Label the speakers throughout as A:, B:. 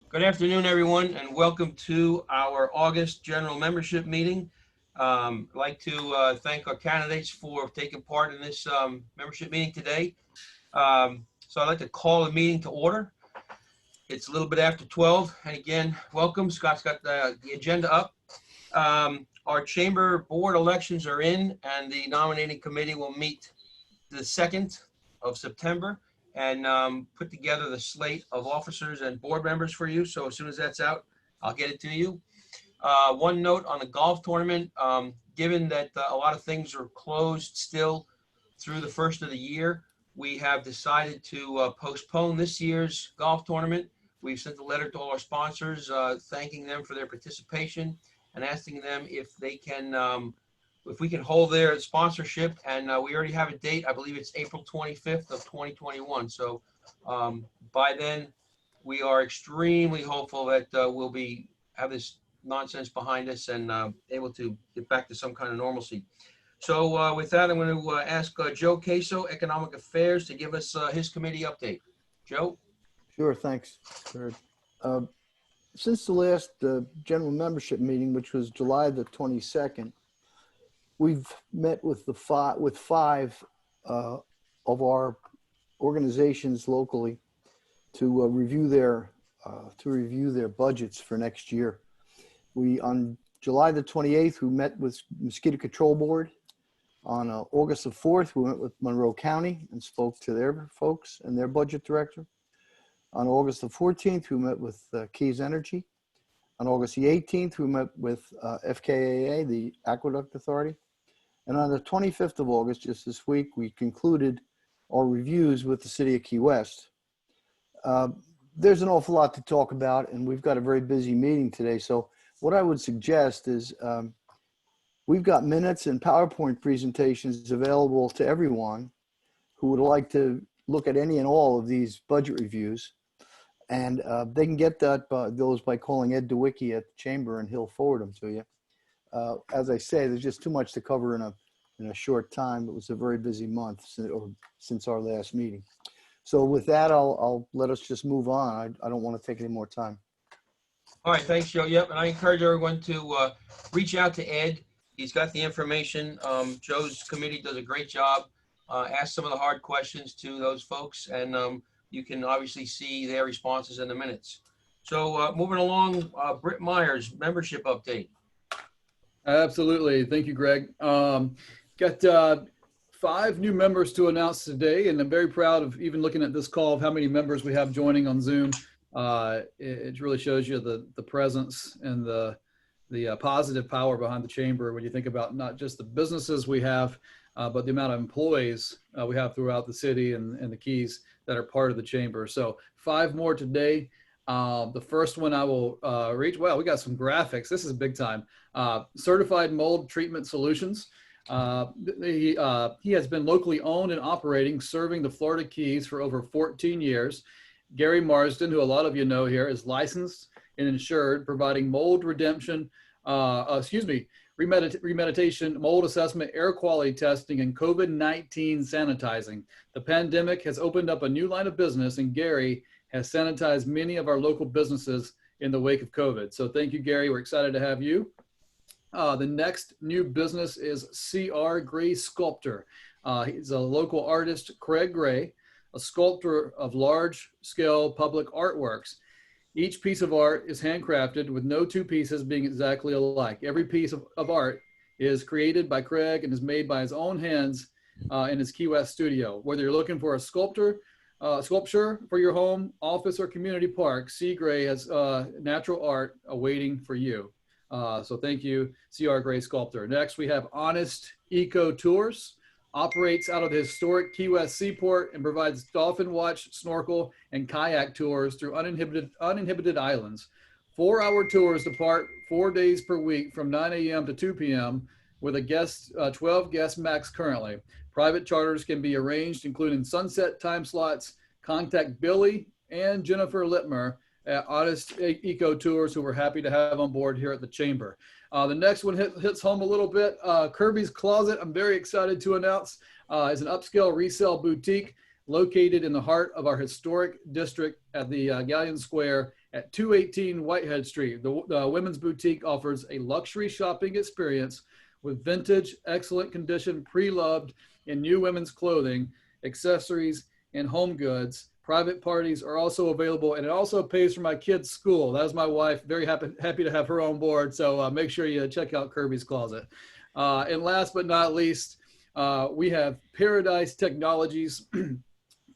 A: Good afternoon, everyone, and welcome to our August general membership meeting. I'd like to thank our candidates for taking part in this membership meeting today. So I'd like to call the meeting to order. It's a little bit after 12, and again, welcome. Scott's got the agenda up. Our chamber board elections are in, and the nominating committee will meet the 2nd of September and put together the slate of officers and board members for you. So as soon as that's out, I'll get it to you. One note on the golf tournament, given that a lot of things are closed still through the first of the year, we have decided to postpone this year's golf tournament. We've sent a letter to all our sponsors, thanking them for their participation and asking them if they can if we can hold their sponsorship, and we already have a date. I believe it's April 25th of 2021. So by then, we are extremely hopeful that we'll have this nonsense behind us and able to get back to some kind of normalcy. So with that, I'm going to ask Joe Queso, Economic Affairs, to give us his committee update. Joe?
B: Sure, thanks, Kurt. Since the last general membership meeting, which was July the 22nd, we've met with five of our organizations locally to review their budgets for next year. On July the 28th, we met with Mosquito Control Board. On August the 4th, we went with Monroe County and spoke to their folks and their budget director. On August the 14th, we met with Keys Energy. On August the 18th, we met with FKAA, the Aqueduct Authority. And on the 25th of August, just this week, we concluded our reviews with the City of Key West. There's an awful lot to talk about, and we've got a very busy meeting today. So what I would suggest is we've got minutes and PowerPoint presentations available to everyone who would like to look at any and all of these budget reviews. And they can get those by calling Ed DeWicki at the chamber, and he'll forward them to you. As I say, there's just too much to cover in a short time. It was a very busy month since our last meeting. So with that, I'll let us just move on. I don't want to take any more time.
A: All right, thanks, Joe. Yep, and I encourage everyone to reach out to Ed. He's got the information. Joe's committee does a great job. Ask some of the hard questions to those folks, and you can obviously see their responses in the minutes. So moving along, Britt Myers, membership update.
C: Absolutely. Thank you, Greg. Got 5 new members to announce today, and I'm very proud of, even looking at this call, of how many members we have joining on Zoom. It really shows you the presence and the positive power behind the chamber when you think about not just the businesses we have, but the amount of employees we have throughout the city and the Keys that are part of the chamber. So 5 more today. The first one I will reach. Well, we got some graphics. This is big time. Certified Mold Treatment Solutions. He has been locally owned and operating, serving the Florida Keys for over 14 years. Gary Marsden, who a lot of you know here, is licensed and insured, providing mold remediation, mold assessment, air quality testing, and COVID-19 sanitizing. The pandemic has opened up a new line of business, and Gary has sanitized many of our local businesses in the wake of COVID. So thank you, Gary. We're excited to have you. The next new business is C.R. Gray Sculptor. He's a local artist, Craig Gray, a sculptor of large-scale public artworks. Each piece of art is handcrafted, with no 2 pieces being exactly alike. Every piece of art is created by Craig and is made by his own hands in his Key West studio. Whether you're looking for a sculpture for your home, office, or community park, C. Gray has natural art awaiting for you. So thank you, C.R. Gray Sculptor. Next, we have Honest Eco Tours. Operates out of the historic Key West Seaport and provides dolphin watch, snorkel, and kayak tours through uninhibited islands. 4-hour tours depart 4 days per week from 9 a.m. to 2 p.m. with a 12 guest max currently. Private charters can be arranged, including sunset time slots. Contact Billy and Jennifer Littmer at Honest Eco Tours, who we're happy to have on board here at the chamber. The next one hits home a little bit. Kirby's Closet, I'm very excited to announce, is an upscale resale boutique located in the heart of our historic district at the Galleon Square at 218 Whitehead Street. The Women's Boutique offers a luxury shopping experience with vintage, excellent condition, pre-loved, and new women's clothing, accessories, and home goods. Private parties are also available, and it also pays for my kids' school. That is my wife. Very happy to have her on board. So make sure you check out Kirby's Closet. And last but not least, we have Paradise Technologies.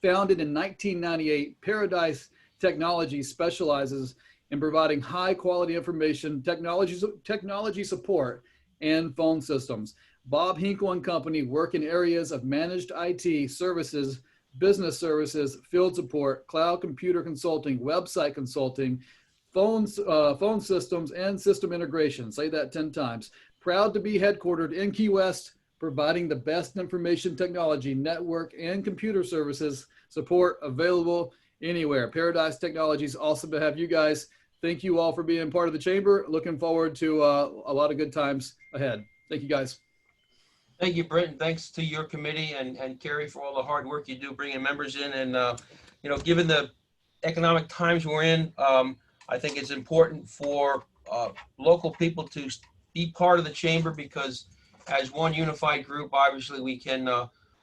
C: Founded in 1998, Paradise Technologies specializes in providing high quality information, technology support, and phone systems. Bob Hinkle and Company work in areas of managed IT services, business services, field support, cloud computer consulting, website consulting, phone systems, and system integration. Say that 10 times. Proud to be headquartered in Key West, providing the best information technology, network, and computer services support available anywhere. Paradise Technologies, awesome to have you guys. Thank you all for being part of the chamber. Looking forward to a lot of good times ahead. Thank you, guys.
A: Thank you, Brent, and thanks to your committee and Carrie for all the hard work you do bringing members in. And, given the economic times we're in, I think it's important for local people to be part of the chamber, because as one unified group, obviously we can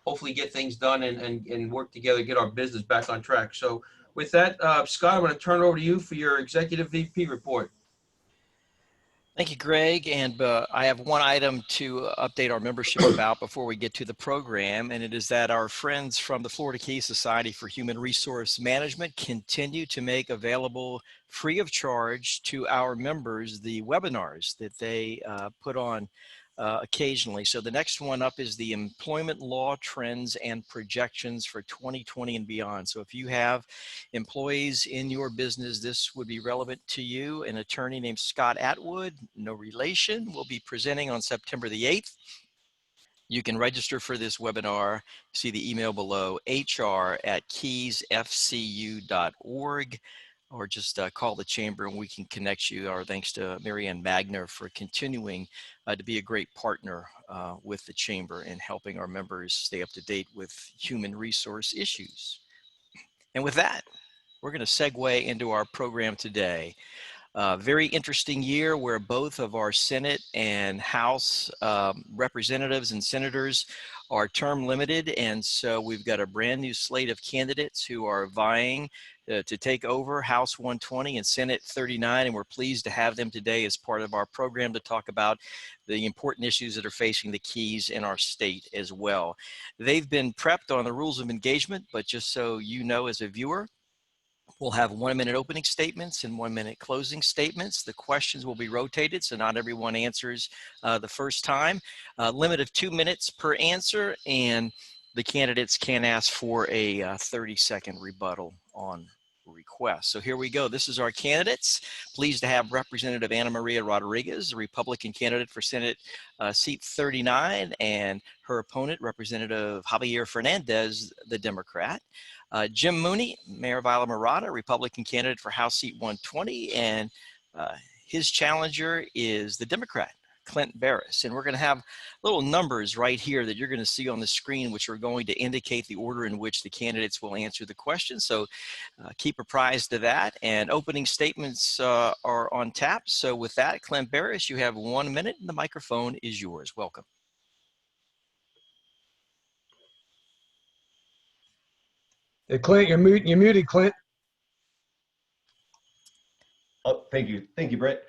A: hopefully get things done and work together, get our business back on track. So with that, Scott, I'm going to turn it over to you for your Executive VP report.
D: Thank you, Greg. And I have one item to update our membership about before we get to the program, and it is that our friends from the Florida Keys Society for Human Resource Management continue to make available free of charge to our members the webinars that they put on occasionally. So the next one up is the Employment Law Trends and Projections for 2020 and beyond. So if you have employees in your business, this would be relevant to you. An attorney named Scott Atwood, no relation, will be presenting on September the 8th. You can register for this webinar. See the email below, hr@keysfcu.org. or just call the chamber and we can connect you. Our thanks to Marianne Magner for continuing to be a great partner with the chamber and helping our members stay up to date with human resource issues. And with that, we're going to segue into our program today. Very interesting year where both of our Senate and House representatives and senators are term limited. And so we've got a brand new slate of candidates who are vying to take over House 120 and Senate 39. And we're pleased to have them today as part of our program to talk about the important issues that are facing the Keys in our state as well. They've been prepped on the rules of engagement, but just so you know as a viewer, we'll have 1-minute opening statements and 1-minute closing statements. The questions will be rotated, so not everyone answers the first time. Limit of 2 minutes per answer, and the candidates can ask for a 30-second rebuttal on request. So here we go. This is our candidates. Pleased to have Representative Ana Maria Rodriguez, the Republican candidate for Senate seat 39, and her opponent, Representative Javier Fernandez, the Democrat. Jim Mooney, Mayor Vila Murata, Republican candidate for House seat 120, and his challenger is the Democrat, Clint Barris. And we're going to have little numbers right here that you're going to see on the screen, which are going to indicate the order in which the candidates will answer the question. So keep apprised of that. And opening statements are on tap. So with that, Clint Barris, you have 1 minute and the microphone is yours. Welcome.
E: Hey, Clint, you're muted, Clint.
F: Oh, thank you. Thank you, Brett.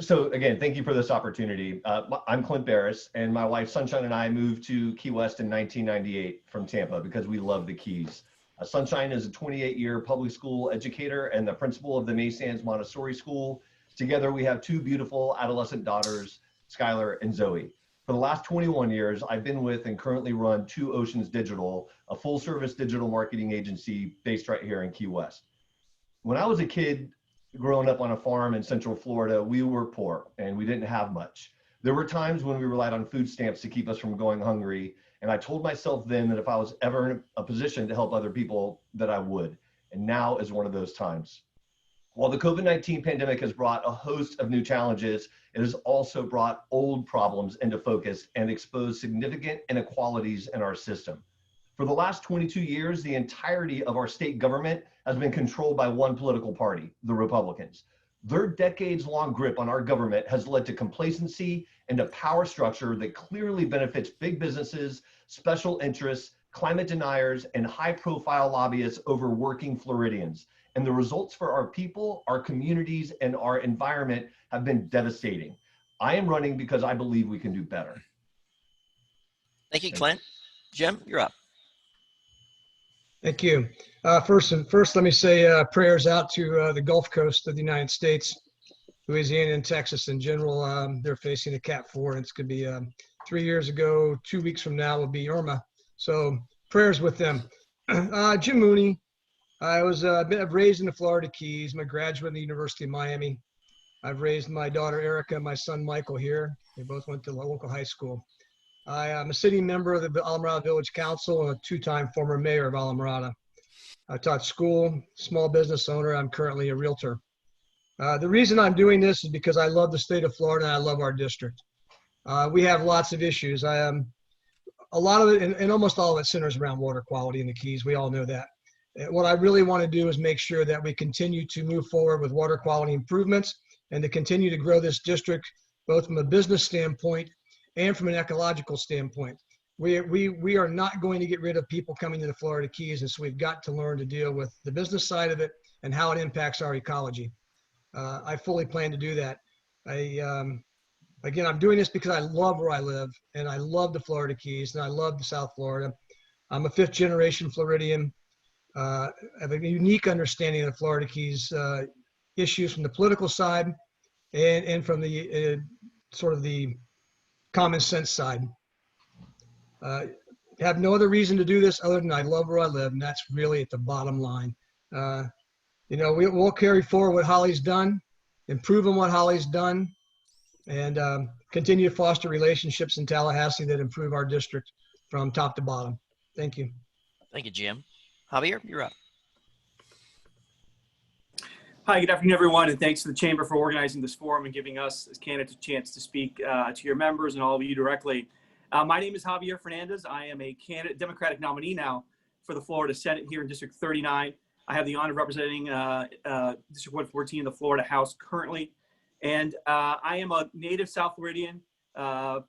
F: So again, thank you for this opportunity. I'm Clint Barris, and my wife Sunshine and I moved to Key West in 1998 from Tampa because we love the Keys. Sunshine is a 28-year public school educator and the principal of the Maysands Montessori School. Together, we have 2 beautiful adolescent daughters, Skylar and Zoe. For the last 21 years, I've been with and currently run Two Oceans Digital, a full-service digital marketing agency based right here in Key West. When I was a kid, growing up on a farm in Central Florida, we were poor and we didn't have much. There were times when we relied on food stamps to keep us from going hungry. And I told myself then that if I was ever in a position to help other people, that I would. And now is one of those times. While the COVID-19 pandemic has brought a host of new challenges, it has also brought old problems into focus and exposed significant inequalities in our system. For the last 22 years, the entirety of our state government has been controlled by one political party, the Republicans. Their decades-long grip on our government has led to complacency and a power structure that clearly benefits big businesses, special interests, climate deniers, and high-profile lobbyists over working Floridians. And the results for our people, our communities, and our environment have been devastating. I am running because I believe we can do better.
D: Thank you, Clint. Jim, you're up.
E: Thank you. First, let me say prayers out to the Gulf Coast of the United States, Louisiana and Texas in general. They're facing a Cat 4, and it's going to be 3 years ago. 2 weeks from now will be Irma. So prayers with them. Jim Mooney. I've raised in the Florida Keys. I'm a graduate of the University of Miami. I've raised my daughter Erica and my son Michael here. They both went to the local high school. I am a sitting member of the Alamorada Village Council and a two-time former mayor of Alamorada. I taught school, small business owner. I'm currently a realtor. The reason I'm doing this is because I love the state of Florida and I love our district. We have lots of issues. A lot of it, and almost all of it, centers around water quality in the Keys. We all know that. What I really want to do is make sure that we continue to move forward with water quality improvements and to continue to grow this district, both from a business standpoint and from an ecological standpoint. We are not going to get rid of people coming to the Florida Keys, and so we've got to learn to deal with the business side of it and how it impacts our ecology. I fully plan to do that. Again, I'm doing this because I love where I live, and I love the Florida Keys, and I love the South Florida. I'm a fifth-generation Floridian. I have a unique understanding of the Florida Keys issues from the political side and from the sort of the common sense side. Have no other reason to do this other than I love where I live, and that's really at the bottom line. We'll carry forward what Holly's done, improve on what Holly's done, and continue to foster relationships in Tallahassee that improve our district from top to bottom. Thank you.
D: Thank you, Jim. Javier, you're up.
G: Hi, good afternoon, everyone, and thanks to the Chamber for organizing this forum and giving us as candidates a chance to speak to your members and all of you directly. My name is Javier Fernandez. I am a candidate, Democratic nominee now for the Florida Senate here in District 39. I have the honor of representing District 114 in the Florida House currently. And I am a native South Floridian, son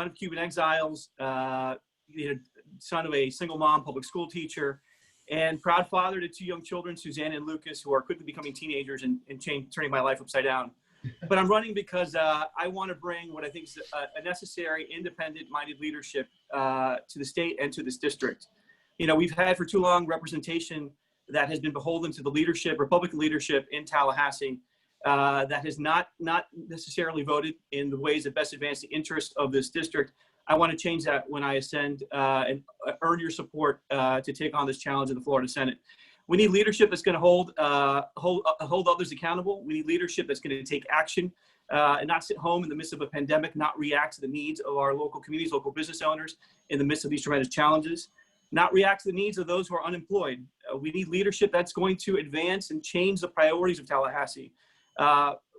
G: of Cuban exiles, son of a single mom, public school teacher, and proud father to two young children, Suzanne and Lucas, who are quickly becoming teenagers and turning my life upside down. But I'm running because I want to bring what I think is a necessary, independent-minded leadership to the state and to this district. You know, we've had for too long representation that has been beholden to the leadership, Republican leadership in Tallahassee, that has not necessarily voted in the ways that best advance the interests of this district. I want to change that when I ascend and earn your support to take on this challenge in the Florida Senate. We need leadership that's going to hold others accountable. We need leadership that's going to take action and not sit home in the midst of a pandemic, not react to the needs of our local communities, local business owners in the midst of these tremendous challenges, not react to the needs of those who are unemployed. We need leadership that's going to advance and change the priorities of Tallahassee.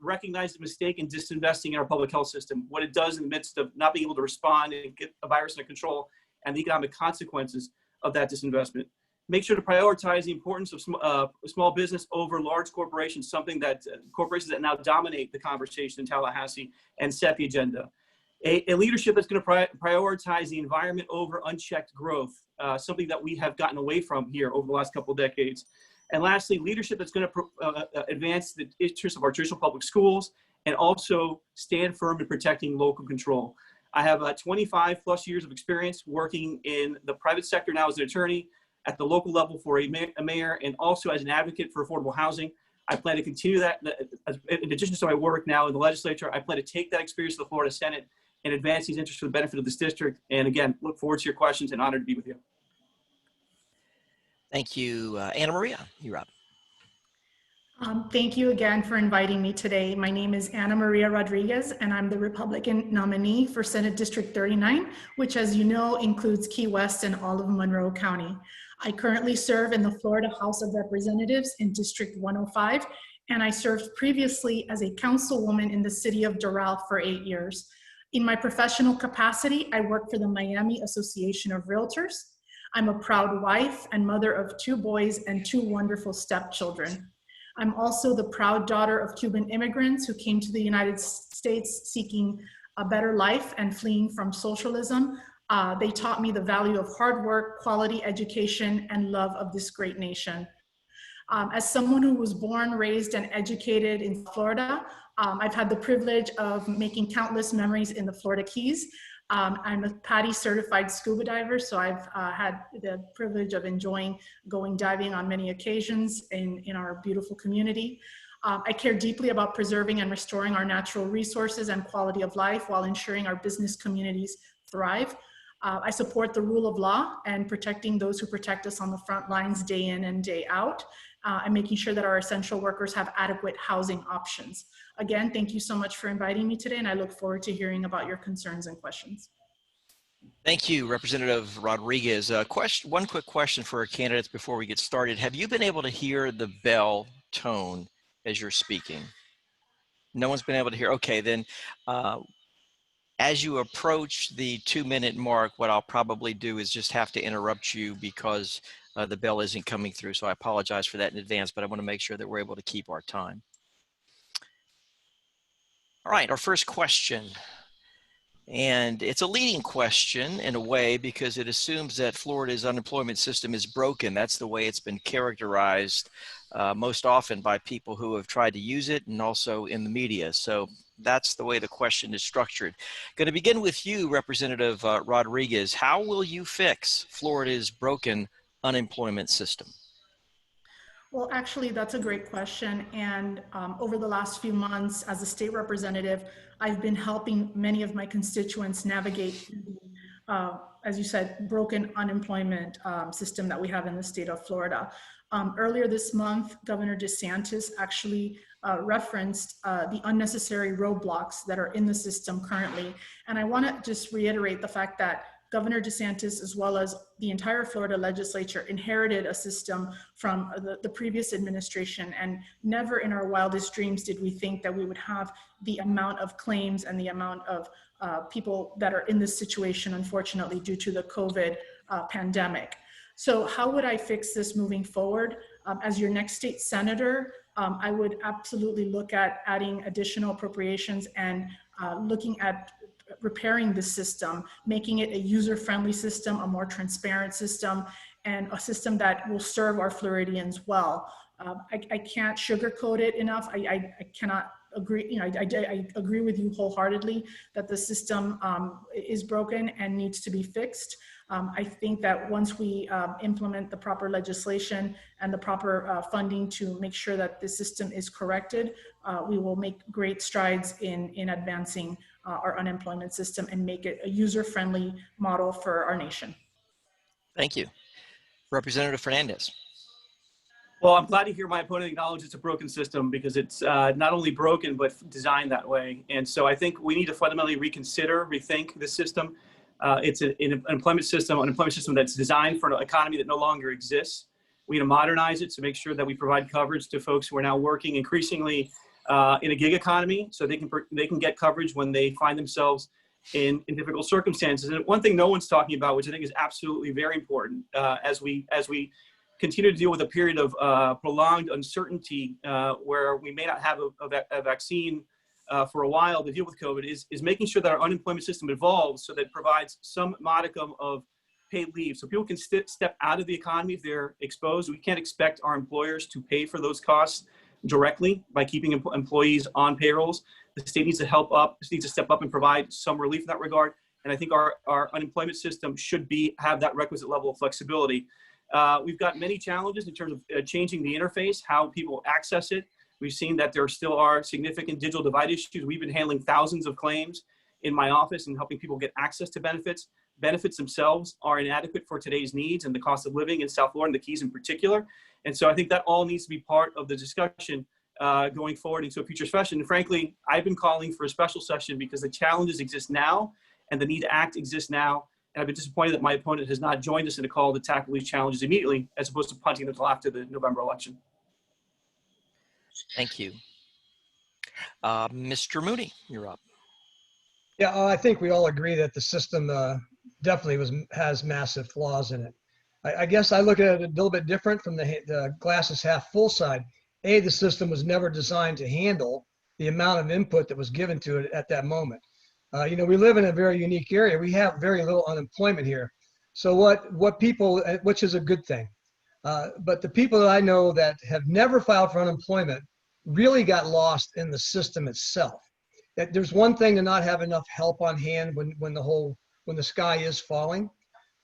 G: Recognize the mistake in disinvesting in our public health system, what it does in the midst of not being able to respond and get a virus under control, and the economic consequences of that disinvestment. Make sure to prioritize the importance of small business over large corporations, something that corporations that now dominate the conversation in Tallahassee and set the agenda. A leadership that's going to prioritize the environment over unchecked growth, something that we have gotten away from here over the last couple of decades. And lastly, leadership that's going to advance the interests of our traditional public schools and also stand firm in protecting local control. I have 25 plus years of experience working in the private sector now as an attorney, at the local level for a mayor, and also as an advocate for affordable housing. I plan to continue that. In addition to my work now in the legislature, I plan to take that experience to the Florida Senate and advance these interests for the benefit of this district. And again, look forward to your questions and honored to be with you.
D: Thank you. Anna Maria, you're up.
H: Thank you again for inviting me today. My name is Ana Maria Rodriguez, and I'm the Republican nominee for Senate District 39, which, as you know, includes Key West and all of Monroe County. I currently serve in the Florida House of Representatives in District 105, and I served previously as a councilwoman in the city of Doral for 8 years. In my professional capacity, I work for the Miami Association of Realtors. I'm a proud wife and mother of 2 boys and 2 wonderful stepchildren. I'm also the proud daughter of Cuban immigrants who came to the United States seeking a better life and fleeing from socialism. They taught me the value of hard work, quality education, and love of this great nation. As someone who was born, raised, and educated in Florida, I've had the privilege of making countless memories in the Florida Keys. I'm a PADI certified scuba diver, so I've had the privilege of enjoying going diving on many occasions in our beautiful community. I care deeply about preserving and restoring our natural resources and quality of life while ensuring our business communities thrive. I support the rule of law and protecting those who protect us on the front lines day in and day out, and making sure that our essential workers have adequate housing options. Again, thank you so much for inviting me today, and I look forward to hearing about your concerns and questions.
D: Thank you, Representative Rodriguez. One quick question for our candidates before we get started. Have you been able to hear the bell tone as you're speaking? No one's been able to hear. Okay, then as you approach the 2-minute mark, what I'll probably do is just have to interrupt you because the bell isn't coming through. So I apologize for that in advance, but I want to make sure that we're able to keep our time. All right, our first question. And it's a leading question in a way because it assumes that Florida's unemployment system is broken. That's the way it's been characterized most often by people who have tried to use it and also in the media. So that's the way the question is structured. Going to begin with you, Representative Rodriguez. How will you fix Florida's broken unemployment system?
H: Well, actually, that's a great question. And over the last few months, as a state representative, I've been helping many of my constituents navigate, as you said, broken unemployment system that we have in the state of Florida. Earlier this month, Governor DeSantis actually referenced the unnecessary roadblocks that are in the system currently. And I want to just reiterate the fact that Governor DeSantis, as well as the entire Florida legislature, inherited a system from the previous administration, and never in our wildest dreams did we think that we would have the amount of claims and the amount of people that are in this situation, unfortunately, due to the COVID pandemic. So how would I fix this moving forward? As your next state senator, I would absolutely look at adding additional appropriations and looking at repairing the system, making it a user-friendly system, a more transparent system, and a system that will serve our Floridians well. I can't sugarcoat it enough. I cannot agree. I agree with you wholeheartedly that the system is broken and needs to be fixed. I think that once we implement the proper legislation and the proper funding to make sure that the system is corrected, we will make great strides in advancing our unemployment system and make it a user-friendly model for our nation.
D: Thank you. Representative Fernandez.
G: Well, I'm glad to hear my opponent acknowledge it's a broken system, because it's not only broken, but designed that way. And so I think we need to fundamentally reconsider, rethink the system. It's an unemployment system that's designed for an economy that no longer exists. We need to modernize it to make sure that we provide coverage to folks who are now working increasingly in a gig economy, so they can get coverage when they find themselves in difficult circumstances. And one thing no one's talking about, which I think is absolutely very important, as we continue to deal with a period of prolonged uncertainty where we may not have a vaccine for a while to deal with COVID, is making sure that our unemployment system evolves so that it provides some modicum of paid leave, so people can step out of the economy if they're exposed. We can't expect our employers to pay for those costs directly by keeping employees on payrolls. The state needs to step up and provide some relief in that regard. And I think our unemployment system should have that requisite level of flexibility. We've got many challenges in terms of changing the interface, how people access it. We've seen that there still are significant digital divide issues. We've been handling thousands of claims in my office and helping people get access to benefits. Benefits themselves are inadequate for today's needs and the cost of living in South Florida and the Keys in particular. And so I think that all needs to be part of the discussion going forward into a future session. And frankly, I've been calling for a special session because the challenges exist now and the need to act exists now. And I've been disappointed that my opponent has not joined us in a call to tackle these challenges immediately, as opposed to punting them until after the November election.
D: Thank you. Mr. Mooney, you're up.
E: Yeah, I think we all agree that the system definitely has massive flaws in it. I guess I look at it a little bit different from the glass is half full side. The system was never designed to handle the amount of input that was given to it at that moment. We live in a very unique area. We have very little unemployment here. So what people, which is a good thing, but the people that I know that have never filed for unemployment really got lost in the system itself. That there's one thing to not have enough help on hand when the sky is falling,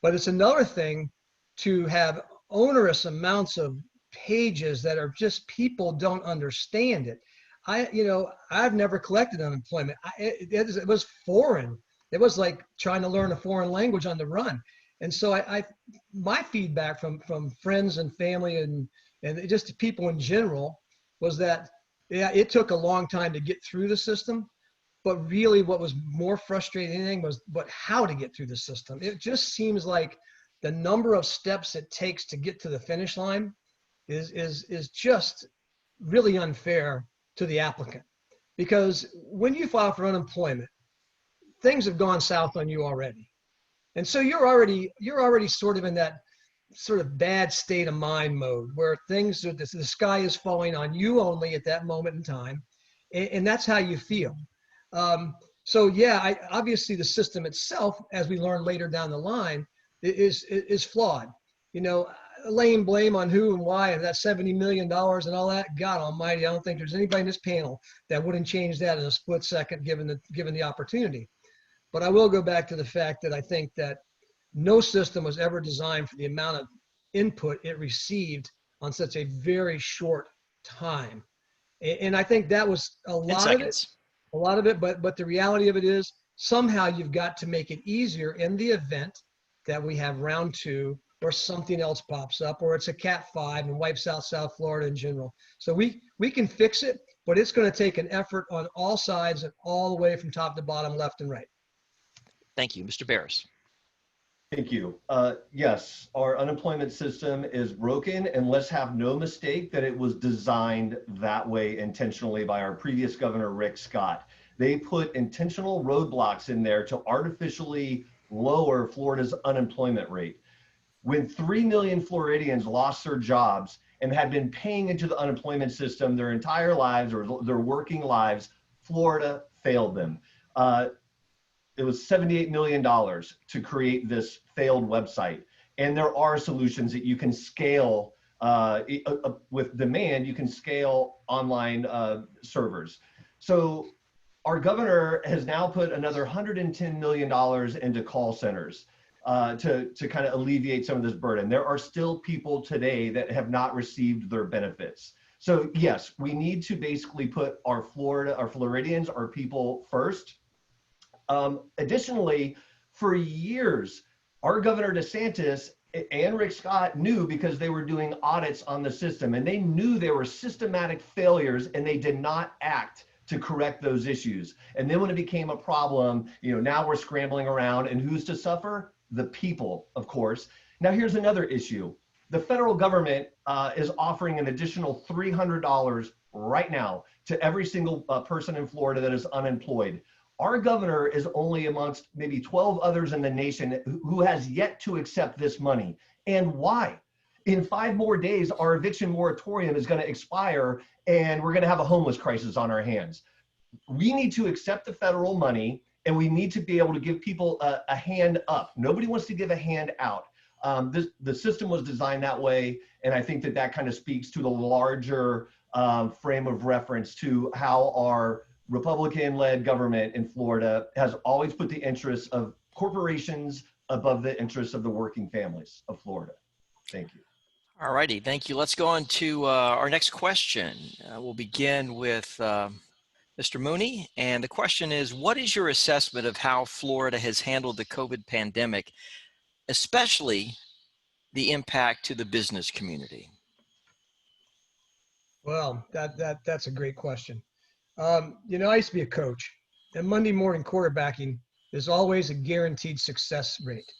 E: but it's another thing to have onerous amounts of pages that are just people don't understand it. I've never collected unemployment. It was foreign. It was like trying to learn a foreign language on the run. And so my feedback from friends and family and just people in general was that, yeah, it took a long time to get through the system, but really what was more frustrating than anything was how to get through the system. It just seems like the number of steps it takes to get to the finish line is just really unfair to the applicant. Because when you file for unemployment, things have gone south on you already. And so you're already sort of in that sort of bad state of mind mode where things are, the sky is falling on you only at that moment in time. And that's how you feel. So yeah, obviously the system itself, as we learn later down the line, is flawed. Laying blame on who and why and that $70 million and all that, God almighty, I don't think there's anybody in this panel that wouldn't change that in a split second given the opportunity. But I will go back to the fact that I think that no system was ever designed for the amount of input it received on such a very short time. And I think that was a lot of it, but the reality of it is somehow you've got to make it easier in the event that we have round 2 or something else pops up, or it's a Cat 5 and wipes out South Florida in general. So we can fix it, but it's going to take an effort on all sides and all the way from top to bottom, left and right.
D: Thank you. Mr. Barris.
F: Thank you. Yes, our unemployment system is broken, and let's have no mistake that it was designed that way intentionally by our previous governor, Rick Scott. They put intentional roadblocks in there to artificially lower Florida's unemployment rate. When 3 million Floridians lost their jobs and had been paying into the unemployment system their entire lives or their working lives, Florida failed them. It was $78 million to create this failed website. And there are solutions that you can scale with demand, you can scale online servers. So our governor has now put another $110 million into call centers to kind of alleviate some of this burden. There are still people today that have not received their benefits. So yes, we need to basically put our Floridians, our people first. Additionally, for years, our Governor DeSantis and Rick Scott knew, because they were doing audits on the system, and they knew there were systematic failures, and they did not act to correct those issues. And then when it became a problem, now we're scrambling around, and who's to suffer? The people, of course. Now here's another issue. The federal government is offering an additional $300 right now to every single person in Florida that is unemployed. Our governor is only amongst maybe 12 others in the nation who has yet to accept this money. And why? In 5 more days, our eviction moratorium is going to expire, and we're going to have a homeless crisis on our hands. We need to accept the federal money, and we need to be able to give people a hand up. Nobody wants to give a hand out. The system was designed that way, and I think that kind of speaks to the larger frame of reference to how our Republican-led government in Florida has always put the interests of corporations above the interests of the working families of Florida. Thank you.
D: All righty, thank you. Let's go on to our next question. We'll begin with Mr. Mooney, and the question is, what is your assessment of how Florida has handled the COVID pandemic, especially the impact to the business community?
E: Well, that's a great question. I used to be a coach, and Monday morning quarterbacking is always a guaranteed success rate.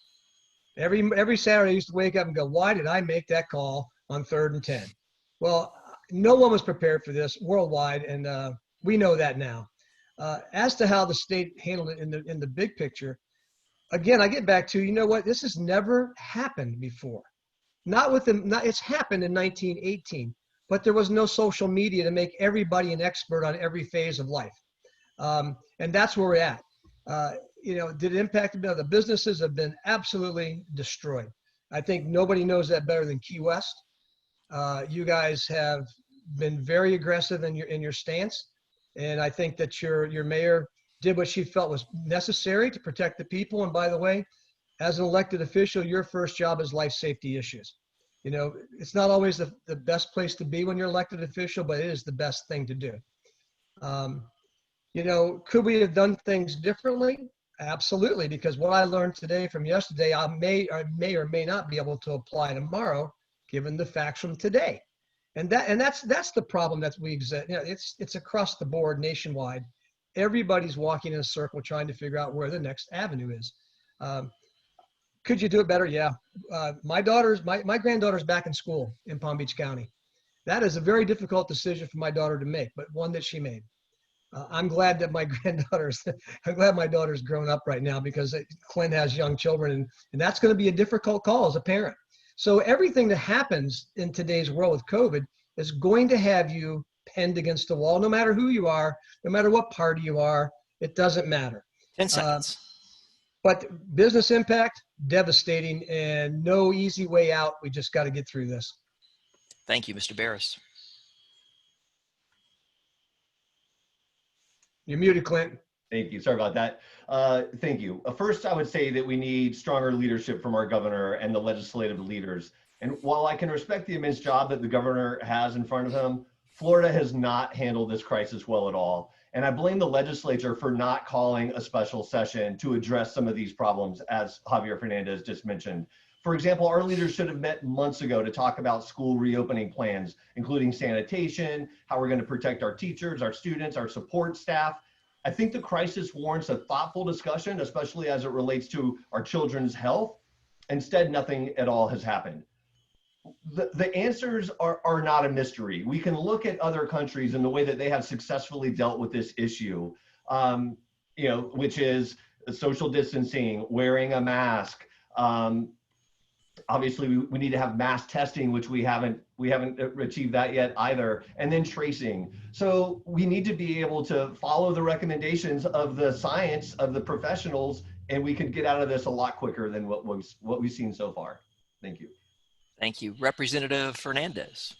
E: Every Saturday I used to wake up and go, why did I make that call on 3rd and 10? Well, no one was prepared for this worldwide, and we know that now. As to how the state handled it in the big picture, again, I get back to, this has never happened before. Not with them. Not, it's happened in 1918, but there was no social media to make everybody an expert on every phase of life. And that's where we're at. Did it impact the businesses? Have been absolutely destroyed. I think nobody knows that better than Key West. You guys have been very aggressive in your stance, and I think that your mayor did what she felt was necessary to protect the people. And by the way, as an elected official, your first job is life safety issues. It's not always the best place to be when you're elected official, but it is the best thing to do. Could we have done things differently? Absolutely, because what I learned today from yesterday, I may or may not be able to apply tomorrow, given the facts from today. And that's the problem that we exist. It's across the board nationwide. Everybody's walking in a circle trying to figure out where the next avenue is. Could you do it better? Yeah. My granddaughter's back in school in Palm Beach County. That is a very difficult decision for my daughter to make, but one that she made. I'm glad that my daughter's grown up right now, because Clint has young children, and that's going to be a difficult call as a parent. So everything that happens in today's world with COVID is going to have you pinned against the wall, no matter who you are, no matter what party you are, it doesn't matter.
D: 10 seconds.
E: But business impact, devastating, and no easy way out. We just got to get through this.
D: Thank you, Mr. Barris.
E: You're muted, Clint.
F: Thank you. Sorry about that. Thank you. First, I would say that we need stronger leadership from our governor and the legislative leaders. And while I can respect the immense job that the governor has in front of him, Florida has not handled this crisis well at all. And I blame the legislature for not calling a special session to address some of these problems, as Javier Fernandez just mentioned. For example, our leaders should have met months ago to talk about school reopening plans, including sanitation, how we're going to protect our teachers, our students, our support staff. I think the crisis warrants a thoughtful discussion, especially as it relates to our children's health. Instead, nothing at all has happened. The answers are not a mystery. We can look at other countries and the way that they have successfully dealt with this issue, which is social distancing, wearing a mask. Obviously, we need to have mass testing, which we haven't achieved that yet either, and then tracing. So we need to be able to follow the recommendations of the science, of the professionals, and we can get out of this a lot quicker than what we've seen so far. Thank you.
D: Thank you. Representative Fernandez.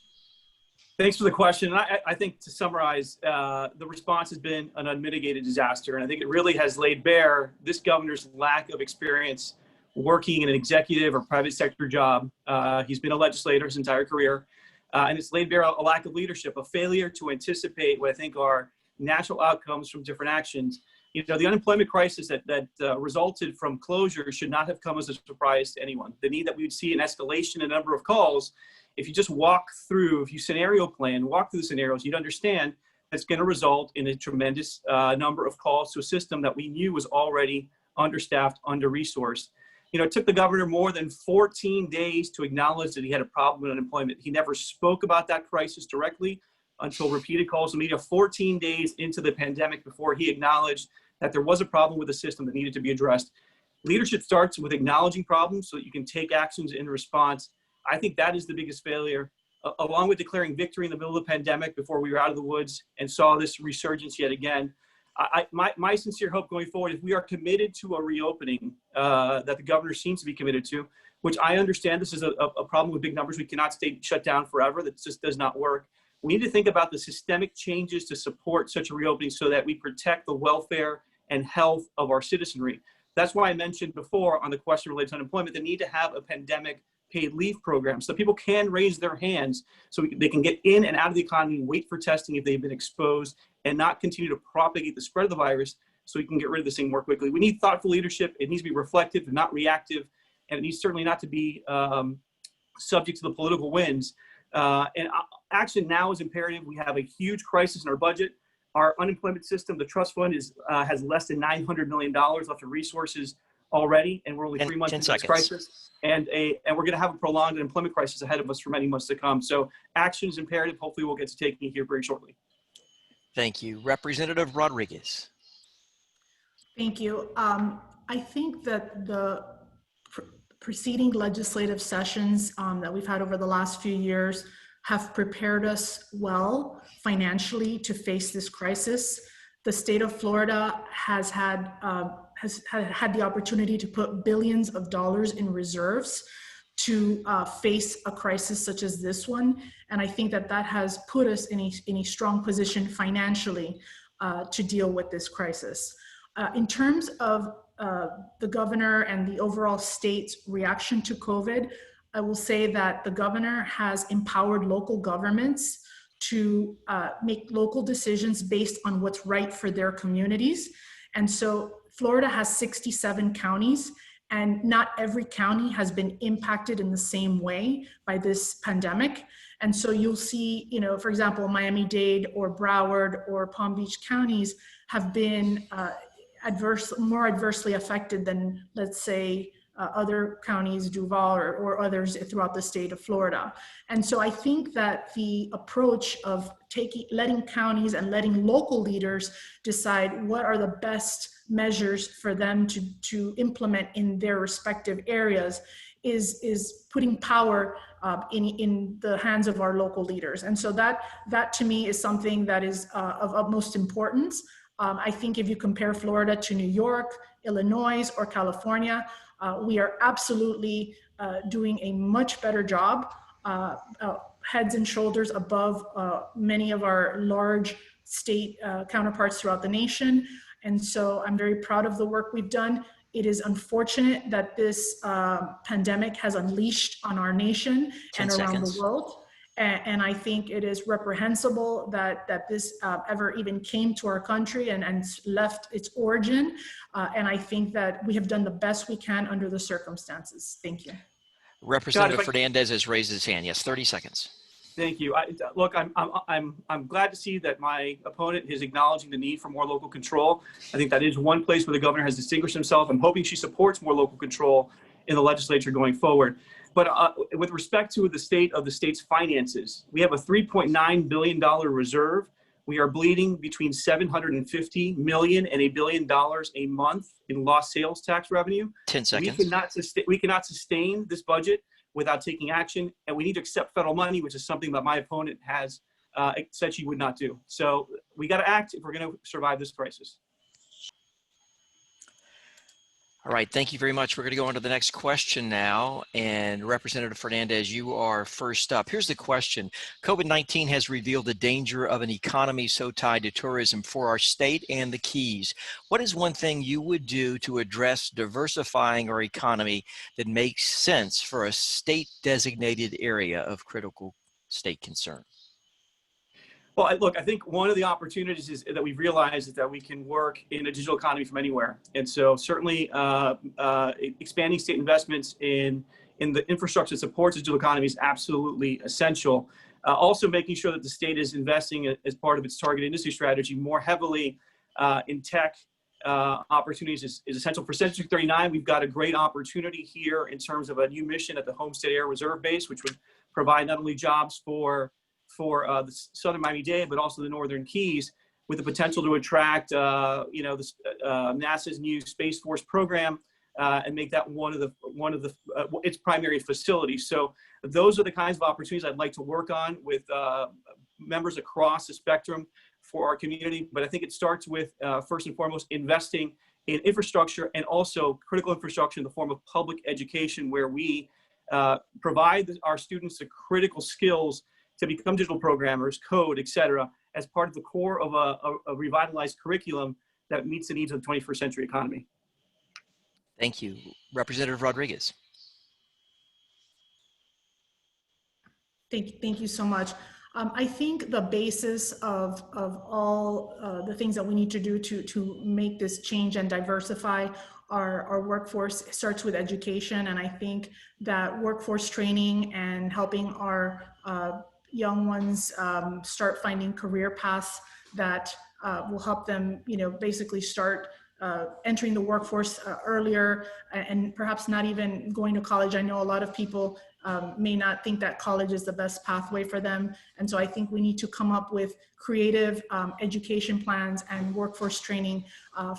G: Thanks for the question. I think to summarize, the response has been an unmitigated disaster. And I think it really has laid bare this governor's lack of experience working in an executive or private sector job. He's been a legislator his entire career. And it's laid bare a lack of leadership, a failure to anticipate what I think are natural outcomes from different actions. The unemployment crisis that resulted from closure should not have come as a surprise to anyone. The need that we would see an escalation in a number of calls, if you just if you scenario plan, walk through the scenarios, you'd understand that's going to result in a tremendous number of calls to a system that we knew was already understaffed, under-resourced. It took the governor more than 14 days to acknowledge that he had a problem with unemployment. He never spoke about that crisis directly until repeated calls to media 14 days into the pandemic before he acknowledged that there was a problem with the system that needed to be addressed. Leadership starts with acknowledging problems so that you can take actions in response. I think that is the biggest failure, along with declaring victory in the middle of the pandemic before we were out of the woods and saw this resurgence yet again. My sincere hope going forward, if we are committed to a reopening that the governor seems to be committed to, which I understand this is a problem with big numbers. We cannot stay shut down forever. That just does not work. We need to think about the systemic changes to support such a reopening so that we protect the welfare and health of our citizenry. That's why I mentioned before on the question related to unemployment, the need to have a pandemic paid leave program so people can raise their hands so they can get in and out of the economy, wait for testing if they've been exposed, and not continue to propagate the spread of the virus so we can get rid of this thing more quickly. We need thoughtful leadership. It needs to be reflective and not reactive, and it needs certainly not to be subject to the political winds. And action now is imperative. We have a huge crisis in our budget. Our unemployment system, the trust fund, has less than $900 million left of resources already, and we're only 3 months into this crisis. And we're going to have a prolonged unemployment crisis ahead of us for many months to come. So action is imperative. Hopefully we'll get to taking it here very shortly.
D: Thank you. Representative Rodriguez.
H: Thank you. I think that preceding legislative sessions that we've had over the last few years have prepared us well financially to face this crisis. The state of Florida has had the opportunity to put billions of dollars in reserves to face a crisis such as this one. And I think that that has put us in a strong position financially to deal with this crisis. In terms of the governor and the overall state's reaction to COVID, I will say that the governor has empowered local governments to make local decisions based on what's right for their communities. And so Florida has 67 counties, and not every county has been impacted in the same way by this pandemic. And so you'll see, for example, Miami-Dade or Broward or Palm Beach counties have been more adversely affected than, let's say, other counties, Duval or others throughout the state of Florida. And so I think that the approach of letting counties and letting local leaders decide what are the best measures for them to implement in their respective areas is putting power in the hands of our local leaders. And so that to me is something that is of utmost importance. I think if you compare Florida to New York, Illinois, or California, we are absolutely doing a much better job, heads and shoulders above many of our large state counterparts throughout the nation. And so I'm very proud of the work we've done. It is unfortunate that this pandemic has unleashed on our nation and around the world. And I think it is reprehensible that this ever even came to our country and left its origin. And I think that we have done the best we can under the circumstances. Thank you.
D: Representative Fernandez has raised his hand. Yes, 30 seconds.
G: Thank you. Look, I'm glad to see that my opponent is acknowledging the need for more local control. I think that is one place where the governor has distinguished himself. I'm hoping she supports more local control in the legislature going forward. But with respect to the state of the state's finances, we have a $3.9 billion reserve. We are bleeding between $750 million and $1 billion a month in lost sales tax revenue.
D: 10 seconds.
G: We cannot sustain this budget without taking action, and we need to accept federal money, which is something that my opponent has said she would not do. So we got to act if we're going to survive this crisis.
D: All right, thank you very much. We're going to go on to the next question now. And Representative Fernandez, you are first up. Here's the question. COVID-19 has revealed the danger of an economy so tied to tourism for our state and the Keys. What is one thing you would do to address diversifying our economy that makes sense for a state-designated area of critical state concern?
G: Well, look, I think one of the opportunities is that we've realized is that we can work in a digital economy from anywhere. And so certainly expanding state investments in the infrastructure that supports the digital economy is absolutely essential. Also making sure that the state is investing as part of its target industry strategy more heavily in tech opportunities is essential. For Senate District 39, we've got a great opportunity here in terms of a new mission at the Homestead Air Reserve Base, which would provide not only jobs for the southern Miami-Dade, but also the northern Keys, with the potential to attract, NASA's new Space Force program and make that one of its primary facilities. So those are the kinds of opportunities I'd like to work on with members across the spectrum for our community. But I think it starts with first and foremost investing in infrastructure, and also critical infrastructure in the form of public education, where we provide our students the critical skills to become digital programmers, code, et cetera, as part of the core of a revitalized curriculum that meets the needs of the 21st century economy.
D: Thank you. Representative Rodriguez.
H: Thank you so much. I think the basis of all the things that we need to do to make this change and diversify our workforce starts with education. And I think that workforce training and helping our young ones start finding career paths that will help them, basically start entering the workforce earlier, and perhaps not even going to college. I know a lot of people may not think that college is the best pathway for them. And so I think we need to come up with creative education plans and workforce training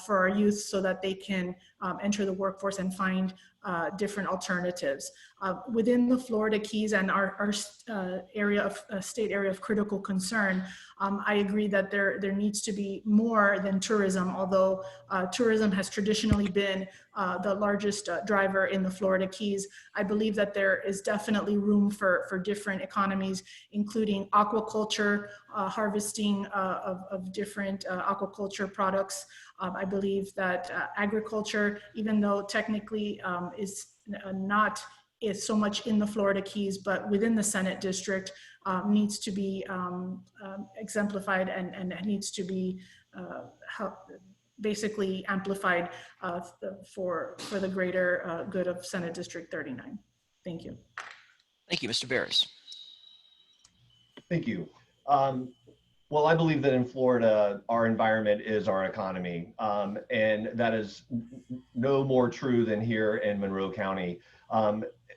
H: for our youth so that they can enter the workforce and find different alternatives. Within the Florida Keys and our area of state area of critical concern, I agree that there needs to be more than tourism, although tourism has traditionally been the largest driver in the Florida Keys. I believe that there is definitely room for different economies, including aquaculture, harvesting of different aquaculture products. I believe that agriculture, even though technically is not so much in the Florida Keys, but within the Senate District, needs to be exemplified and needs to be basically amplified for the greater good of Senate District 39. Thank you.
D: Thank you, Mr. Barris.
F: Thank you. Well, I believe that in Florida, our environment is our economy, and that is no more true than here in Monroe County.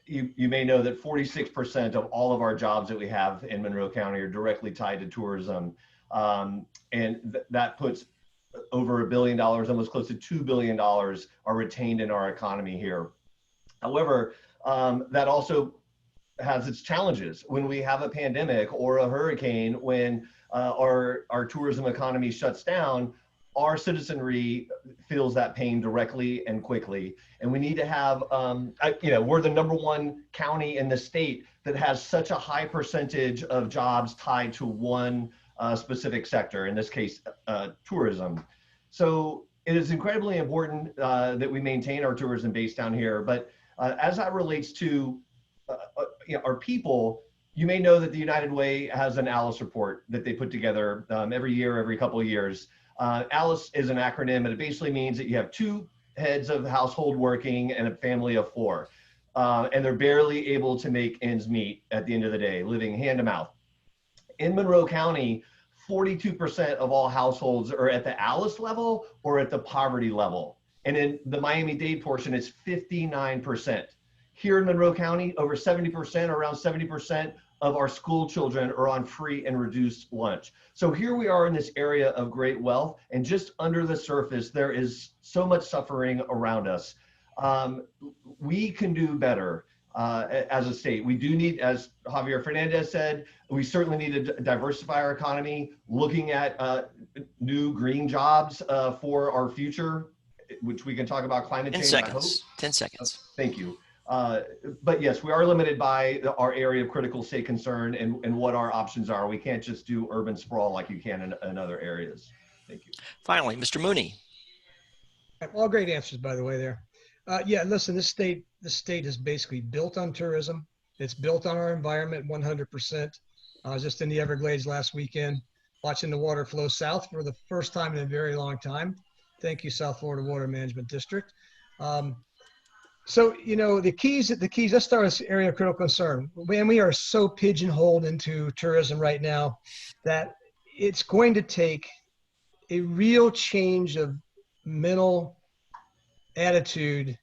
F: You may know that 46% of all of our jobs that we have in Monroe County are directly tied to tourism, and that puts over $1 billion, almost close to $2 billion are retained in our economy here. However, that also has its challenges. When we have a pandemic or a hurricane, when our tourism economy shuts down, our citizenry feels that pain directly and quickly. And we need to have, we're the #1 county in the state that has such a high percentage of jobs tied to one specific sector, in this case, tourism. So it is incredibly important that we maintain our tourism base down here. But as that relates to our people, you may know that the United Way has an ALICE report that they put together every year, every couple of years. ALICE is an acronym, and it basically means that you have 2 heads of household working and a family of 4. And they're barely able to make ends meet at the end of the day, living hand to mouth. In Monroe County, 42% of all households are at the ALICE level or at the poverty level. And in the Miami-Dade portion, it's 59%. Here in Monroe County, over 70%, around 70% of our school children are on free and reduced lunch. So here we are in this area of great wealth, and just under the surface, there is so much suffering around us. We can do better as a state. We do need, as Javier Fernandez said, we certainly need to diversify our economy, looking at new green jobs for our future, which we can talk about climate change.
D: 10 seconds. 10 seconds.
F: Thank you. But yes, we are limited by our area of critical state concern and what our options are. We can't just do urban sprawl like you can in other areas. Thank you.
D: Finally, Mr. Mooney.
E: All great answers, by the way, there. Yeah, listen, this state is basically built on tourism. It's built on our environment 100%. I was just in the Everglades last weekend, watching the water flow south for the first time in a very long time. Thank you, South Florida Water Management District. So, the keys, let's start with area of critical concern. We are so pigeonholed into tourism right now that it's going to take a real change of mental attitude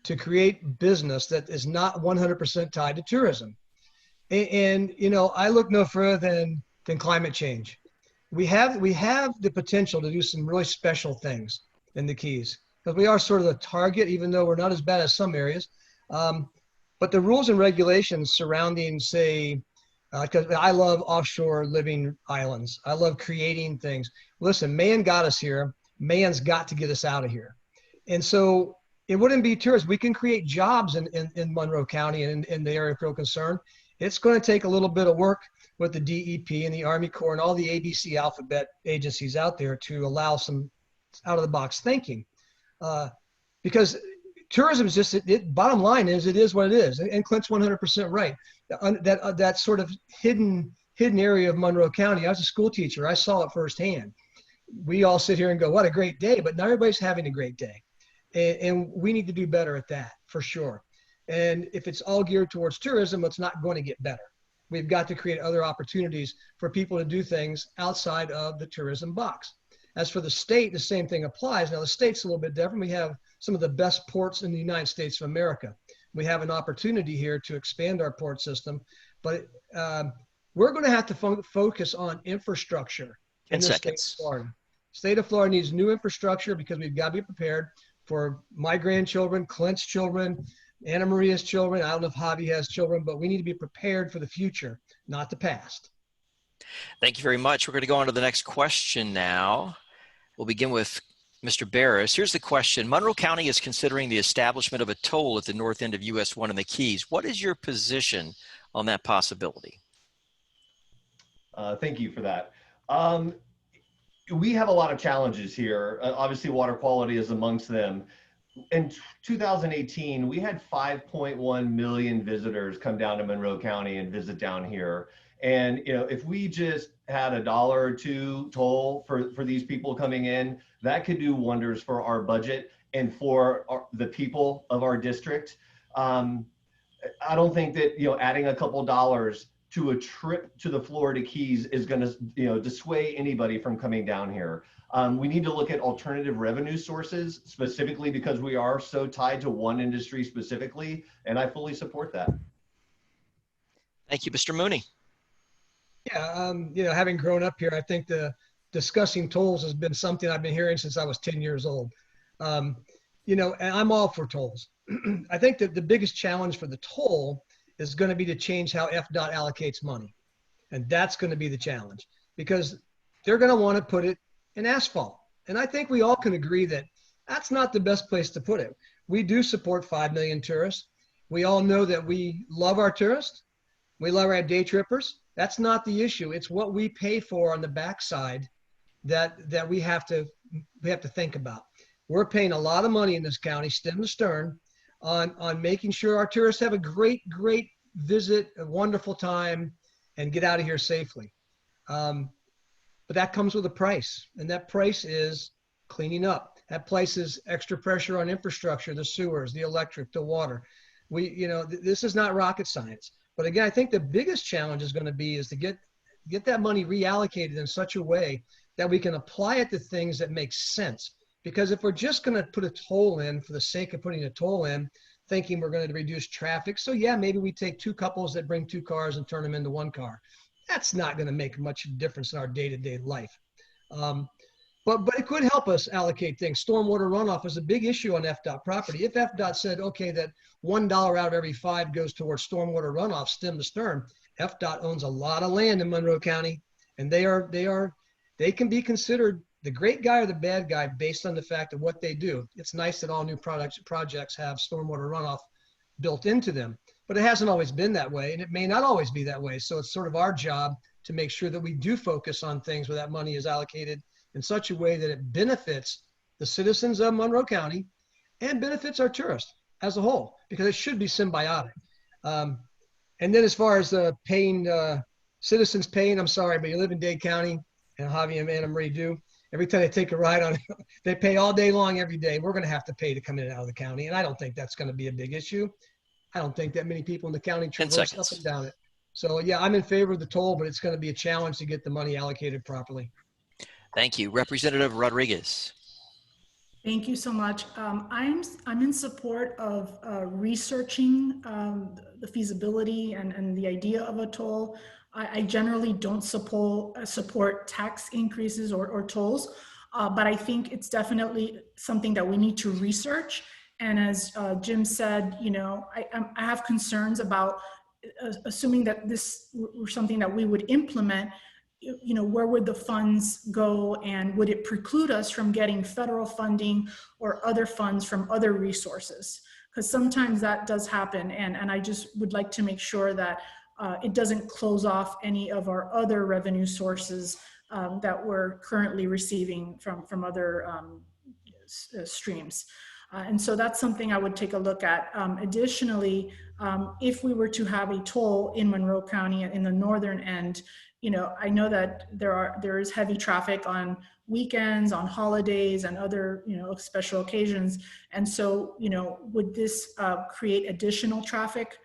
E: to create business that is not 100% tied to tourism. And I look no further than climate change. We have the potential to do some really special things in the Keys, because we are sort of the target, even though we're not as bad as some areas. But the rules and regulations surrounding, say, because I love offshore living islands. I love creating things. Listen, man got us here. Man's got to get us out of here. And so it wouldn't be tourism. We can create jobs in Monroe County and in the area of critical concern. It's going to take a little bit of work with the DEP and the Army Corps and all the ABC alphabet agencies out there to allow some out-of-the-box thinking. Because tourism is just, bottom line is, it is what it is. And Clint's 100% right. That sort of hidden area of Monroe County, I was a school teacher. I saw it firsthand. We all sit here and go, what a great day, but not everybody's having a great day. And we need to do better at that, for sure. And if it's all geared towards tourism, it's not going to get better. We've got to create other opportunities for people to do things outside of the tourism box. As for the state, the same thing applies. Now, the state's a little bit different. We have some of the best ports in the United States of America. We have an opportunity here to expand our port system, but we're going to have to focus on infrastructure in the state of Florida. State of Florida needs new infrastructure because we've got to be prepared for my grandchildren, Clint's children, Anna Maria's children. I don't know if Javi has children, but we need to be prepared for the future, not the past.
D: Thank you very much. We're going to go on to the next question now. We'll begin with Mr. Barris. Here's the question. Monroe County is considering the establishment of a toll at the north end of US 1 in the Keys. What is your position on that possibility?
F: Thank you for that. We have a lot of challenges here. Obviously, water quality is amongst them. In 2018, we had 5.1 million visitors come down to Monroe County and visit down here. And if we just had $1 or $2 toll for these people coming in, that could do wonders for our budget and for the people of our district. I don't think that adding a couple dollars to a trip to the Florida Keys is going to dissuade anybody from coming down here. We need to look at alternative revenue sources, specifically because we are so tied to one industry specifically, and I fully support that.
D: Thank you, Mr. Mooney.
E: Yeah, having grown up here, I think the discussing tolls has been something I've been hearing since I was 10 years old. And I'm all for tolls. I think that the biggest challenge for the toll is going to be to change how FDOT allocates money. And that's going to be the challenge, because they're going to want to put it in asphalt. And I think we all can agree that that's not the best place to put it. We do support 5 million tourists. We all know that we love our tourists. We love our day trippers. That's not the issue. It's what we pay for on the backside that we have to think about. We're paying a lot of money in this county, stem to stern, on making sure our tourists have a great visit, a wonderful time, and get out of here safely. But that comes with a price, and that price is cleaning up. That places extra pressure on infrastructure, the sewers, the electric, the water. This is not rocket science. But again, I think the biggest challenge is going to be is to get that money reallocated in such a way that we can apply it to things that make sense. Because if we're just going to put a toll in for the sake of putting a toll in, thinking we're going to reduce traffic, so yeah, maybe we take 2 couples that bring 2 cars and turn them into 1 car. That's not going to make much difference in our day-to-day life. But it could help us allocate things. Stormwater runoff is a big issue on FDOT property. If FDOT said, okay, that $1 out of every 5 goes towards stormwater runoff, stem to stern, FDOT owns a lot of land in Monroe County, and they can be considered the great guy or the bad guy based on the fact of what they do. It's nice that all new projects have stormwater runoff built into them, but it hasn't always been that way, and it may not always be that way. So it's sort of our job to make sure that we do focus on things where that money is allocated in such a way that it benefits the citizens of Monroe County and benefits our tourists as a whole, because it should be symbiotic. And then as far as the paying, citizens paying, I'm sorry, but you live in Dade County, and Javi and Anna Marie do. Every time they take a ride on, they pay all day long, every day. We're going to have to pay to come in and out of the county. And I don't think that's going to be a big issue. I don't think that many people in the county traverse up and down it. So yeah, I'm in favor of the toll, but it's going to be a challenge to get the money allocated properly.
D: Thank you. Representative Rodriguez.
H: Thank you so much. I'm in support of researching the feasibility and the idea of a toll. I generally don't support tax increases or tolls, but I think it's definitely something that we need to research. And as Jim said, I have concerns about assuming that this were something that we would implement. Where would the funds go, and would it preclude us from getting federal funding or other funds from other resources? Because sometimes that does happen, and I just would like to make sure that it doesn't close off any of our other revenue sources that we're currently receiving from other streams. And so that's something I would take a look at. Additionally, if we were to have a toll in Monroe County in the northern end, I know that there is heavy traffic on weekends, on holidays, and other, special occasions. And so, would this create additional traffic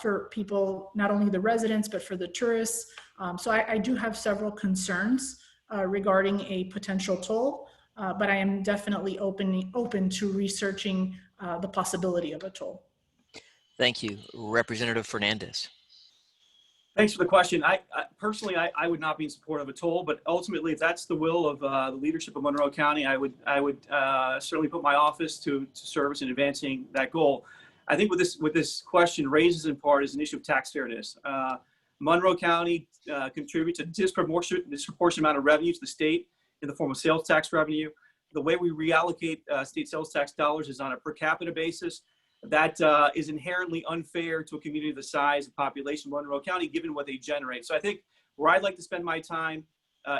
H: for people, not only the residents, but for the tourists? So I do have several concerns regarding a potential toll, but I am definitely open to researching the possibility of a toll.
D: Thank you. Representative Fernandez.
G: Thanks for the question. I personally would not be in support of a toll, but ultimately, if that's the will of the leadership of Monroe County, I would certainly put my office to service in advancing that goal. I think what this question raises in part is an issue of tax fairness. Monroe County contributes a disproportionate amount of revenue to the state in the form of sales tax revenue. The way we reallocate state sales tax dollars is on a per capita basis. That is inherently unfair to a community the size and population of Monroe County, given what they generate. So I think where I'd like to spend my time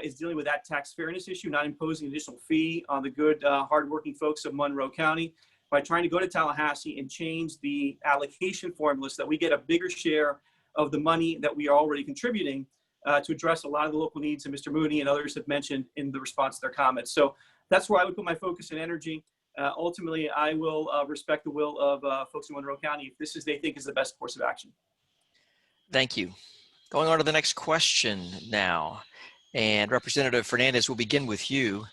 G: is dealing with that tax fairness issue, not imposing an additional fee on the good, hardworking folks of Monroe County, by trying to go to Tallahassee and change the allocation formula so that we get a bigger share of the money that we are already contributing to address a lot of the local needs that Mr. Mooney and others have mentioned in the response to their comments. So that's where I would put my focus and energy. Ultimately, I will respect the will of folks in Monroe County if this is they think is the best course of action.
D: Thank you. Going on to the next question now. And Representative Fernandez, will begin with you.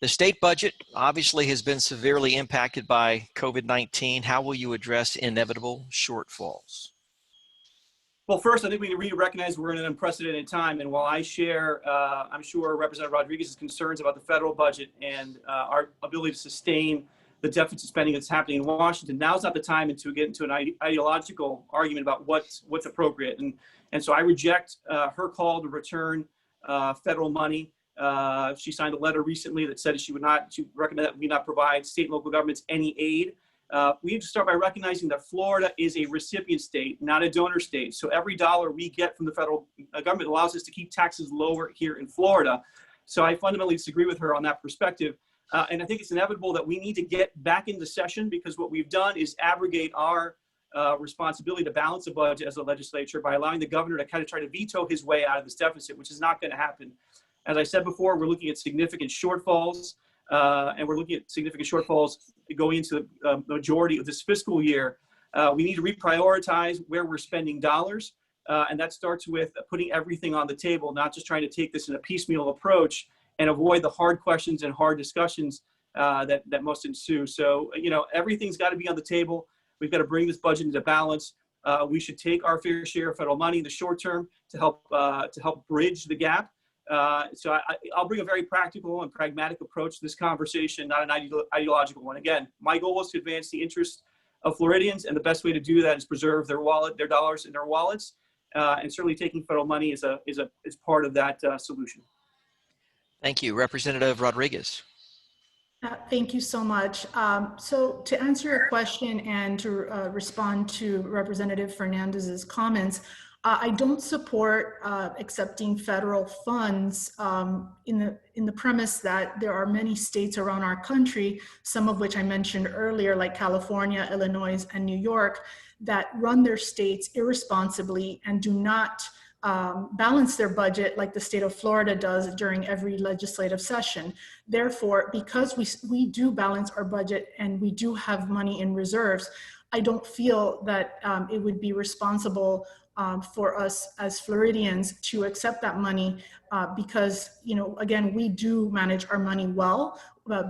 D: The state budget obviously has been severely impacted by COVID-19. How will you address inevitable shortfalls?
G: Well, first, I think we recognize we're in an unprecedented time. And while I share, I'm sure Representative Rodriguez's concerns about the federal budget and our ability to sustain the deficit spending that's happening in Washington, now's not the time to get into an ideological argument about what's appropriate. And so I reject her call to return federal money. She signed a letter recently that said she would recommend that we not provide state and local governments any aid. We need to start by recognizing that Florida is a recipient state, not a donor state. So every dollar we get from the federal government allows us to keep taxes lower here in Florida. So I fundamentally disagree with her on that perspective. And I think it's inevitable that we need to get back into session, because what we've done is abrogate our responsibility to balance the budget as a legislature by allowing the governor to kind of try to veto his way out of this deficit, which is not going to happen. As I said before, we're looking at significant shortfalls, and we're looking at significant shortfalls going into the majority of this fiscal year. We need to reprioritize where we're spending dollars, and that starts with putting everything on the table, not just trying to take this in a piecemeal approach and avoid the hard questions and hard discussions that most ensue. So, everything's got to be on the table. We've got to bring this budget into balance. We should take our fair share of federal money in the short term to help bridge the gap. So I'll bring a very practical and pragmatic approach to this conversation, not an ideological one. Again, my goal is to advance the interests of Floridians, and the best way to do that is preserve their dollars in their wallets, and certainly taking federal money is part of that solution. Thank you.
D: Representative Rodriguez.
H: Thank you so much. So to answer your question and to respond to Representative Fernandez's comments, I don't support accepting federal funds in the premise that there are many states around our country, some of which I mentioned earlier, like California, Illinois, and New York, that run their states irresponsibly and do not balance their budget like the state of Florida does during every legislative session. Therefore, because we do balance our budget and we do have money in reserves, I don't feel that it would be responsible for us as Floridians to accept that money because, again, we do manage our money well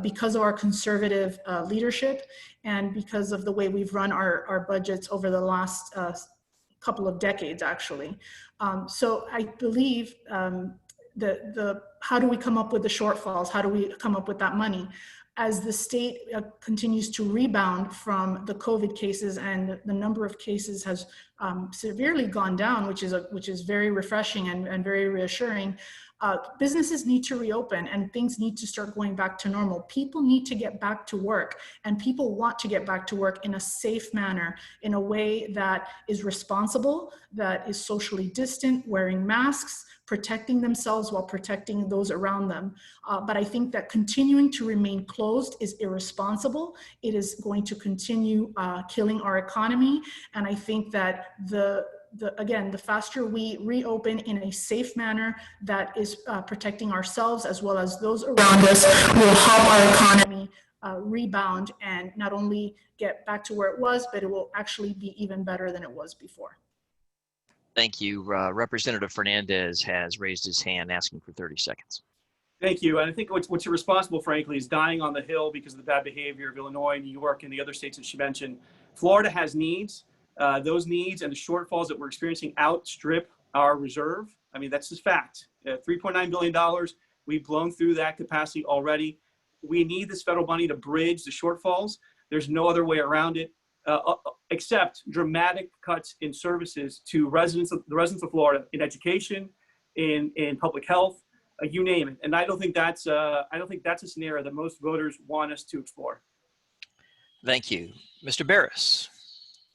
H: because of our conservative leadership and because of the way we've run our budgets over the last couple of decades, actually. So I believe how do we come up with the shortfalls? How do we come up with that money? As the state continues to rebound from the COVID cases and the number of cases has severely gone down, which is very refreshing and very reassuring, businesses need to reopen and things need to start going back to normal. People need to get back to work, and people want to get back to work in a safe manner, in a way that is responsible, that is socially distant, wearing masks, protecting themselves while protecting those around them. But I think that continuing to remain closed is irresponsible. It is going to continue killing our economy. And I think that again, the faster we reopen in a safe manner that is protecting ourselves as well as those around us will help our economy rebound and not only get back to where it was, but it will actually be even better than it was before.
D: Thank you. Representative Fernandez has raised his hand asking for 30 seconds.
G: Thank you. And I think what's irresponsible, frankly, is dying on the Hill because of the bad behavior of Illinois, New York, and the other states that she mentioned. Florida has needs. Those needs and the shortfalls that we're experiencing outstrip our reserve. I mean, that's just fact. $3.9 billion, we've blown through that capacity already. We need this federal money to bridge the shortfalls. There's no other way around it. accept dramatic cuts in services to the residents of Florida in education, in public health, you name it. And I don't think that's a scenario that most voters want us to explore.
D: Thank you. Mr. Barris.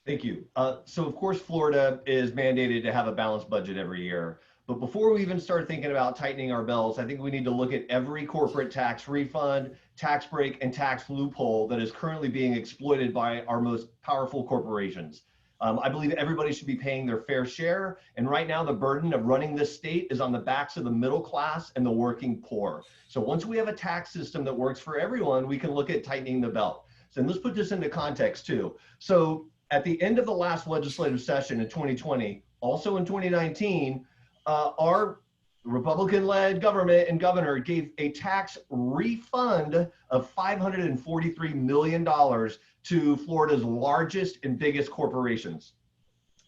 F: Thank you. So of course, Florida is mandated to have a balanced budget every year. But before we even start thinking about tightening our belts, I think we need to look at every corporate tax refund, tax break, and tax loophole that is currently being exploited by our most powerful corporations. I believe everybody should be paying their fair share. And right now, the burden of running this state is on the backs of the middle class and the working poor. So once we have a tax system that works for everyone, we can look at tightening the belt. So let's put this into context too. So at the end of the last legislative session in 2020, also in 2019, our Republican-led government and governor gave a tax refund of $543 million to Florida's largest and biggest corporations.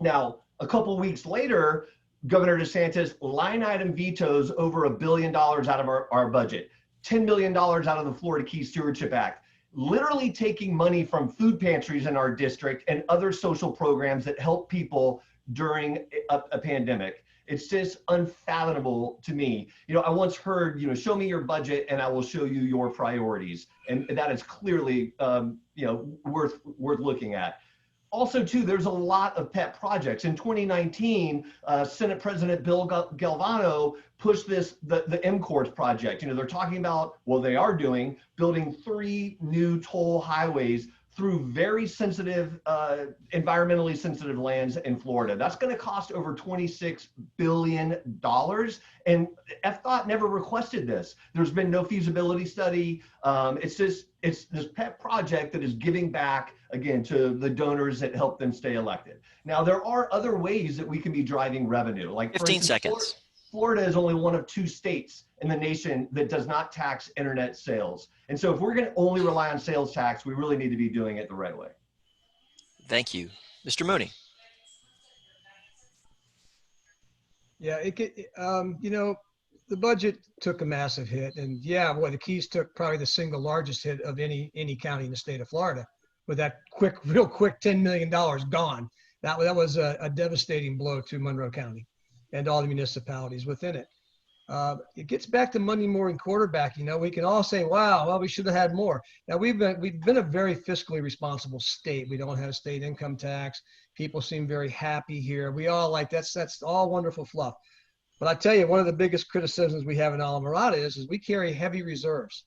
F: Now, a couple weeks later, Governor DeSantis line item vetoes over $1 billion out of our budget, $10 million out of the Florida Key Stewardship Act, literally taking money from food pantries in our district and other social programs that help people during a pandemic. It's just unfathomable to me. You know, I once heard, you know, show me your budget and I will show you your priorities. And that is clearly, you know, worth looking at. Also, too, there's a lot of pet projects. In 2019, Senate President Bill Galvano pushed the MCORS project. You know, they're talking about, well, they are doing, building 3 new toll highways through very sensitive, environmentally sensitive lands in Florida. That's gonna cost over $26 billion. And FDOT never requested this. There's been no feasibility study. It's this pet project that is giving back, again, to the donors that help them stay elected. Now, there are other ways that we can be driving revenue. Like
D: 15 seconds.
F: Florida is only one of 2 states in the nation that does not tax internet sales. And so if we're going to only rely on sales tax, we really need to be doing it the right way.
D: Thank you. Mr. Mooney.
E: Yeah, you know, the budget took a massive hit, and yeah, boy, the Keys took probably the single largest hit of any county in the state of Florida, with that real quick $10 million gone. That was a devastating blow to Monroe County and all the municipalities within it. It gets back to money more in quarterback. You know, we can all say, wow, well, we should have had more. Now, we've been a very fiscally responsible state. We don't have state income tax. People seem very happy here. We all like, that's all wonderful fluff. But I tell you, one of the biggest criticisms we have in Alamorada is we carry heavy reserves.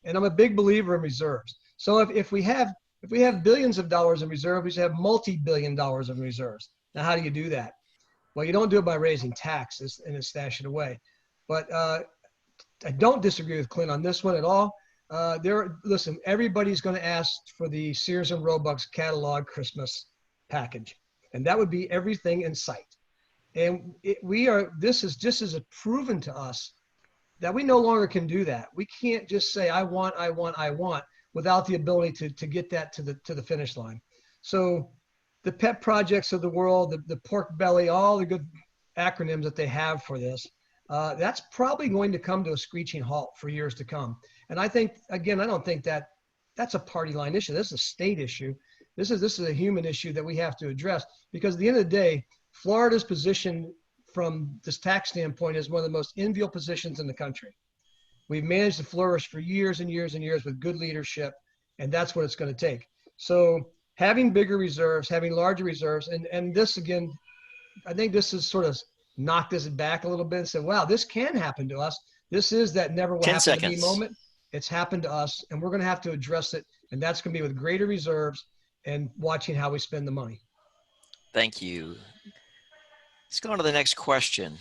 E: And I'm a big believer in reserves. So if we have billions of dollars in reserve, we should have multi-billion dollars in reserves. Now, how do you do that? Well, you don't do it by raising taxes and then stash it away. But I don't disagree with Clint on this one at all. Listen, everybody's going to ask for the Sears and Roebuck's catalog Christmas package, and that would be everything in sight. And this is proven to us that we no longer can do that. We can't just say I want without the ability to get that to the finish line. So the pet projects of the world, the pork belly, all the good acronyms that they have for this, that's probably going to come to a screeching halt for years to come. And I think, again, I don't think that's a party line issue. This is a state issue. This is a human issue that we have to address, because at the end of the day, Florida's position from this tax standpoint is one of the most enviable positions in the country. We've managed to flourish for years and years and years with good leadership, and that's what it's going to take. So having bigger reserves, having larger reserves, and this, again, I think this is sort of knocked this back a little bit and said, wow, this can happen to us. This is that never will happen to me moment. It's happened to us, and we're going to have to address it, and that's going to be with greater reserves and watching how we spend the money.
D: Thank you. Let's go on to the next question.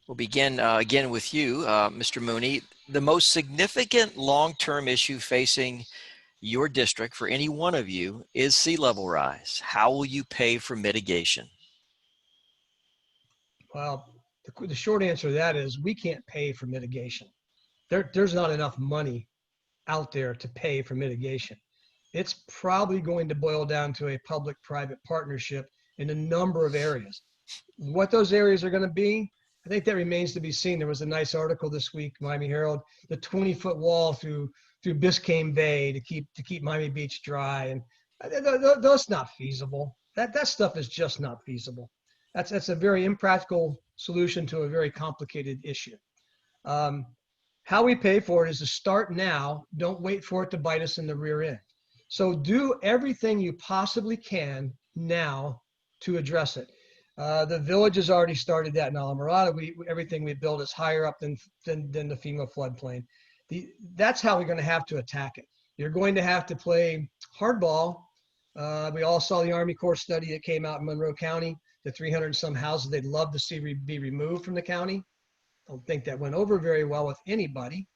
D: We'll begin again with you, Mr. Mooney. The most significant long-term issue facing your district for any one of you is sea level rise. How will you pay for mitigation?
E: Well, the short answer to that is we can't pay for mitigation. There's not enough money out there to pay for mitigation. It's probably going to boil down to a public-private partnership in a number of areas. What those areas are going to be, I think that remains to be seen. There was a nice article this week, Miami Herald, the 20-foot wall through Biscayne Bay to keep Miami Beach dry. And That's not feasible. That stuff is just not feasible. That's a very impractical solution to a very complicated issue. How we pay for it is to start now. Don't wait for it to bite us in the rear end. So do everything you possibly can now to address it. The village has already started that in Alamorada. Everything we build is higher up than the FEMA floodplain. That's how we're going to have to attack it. You're going to have to play hardball. We all saw the Army Corps study that came out in Monroe County, the 300 and some houses they'd love to see be removed from the county. Don't think that went over very well with anybody.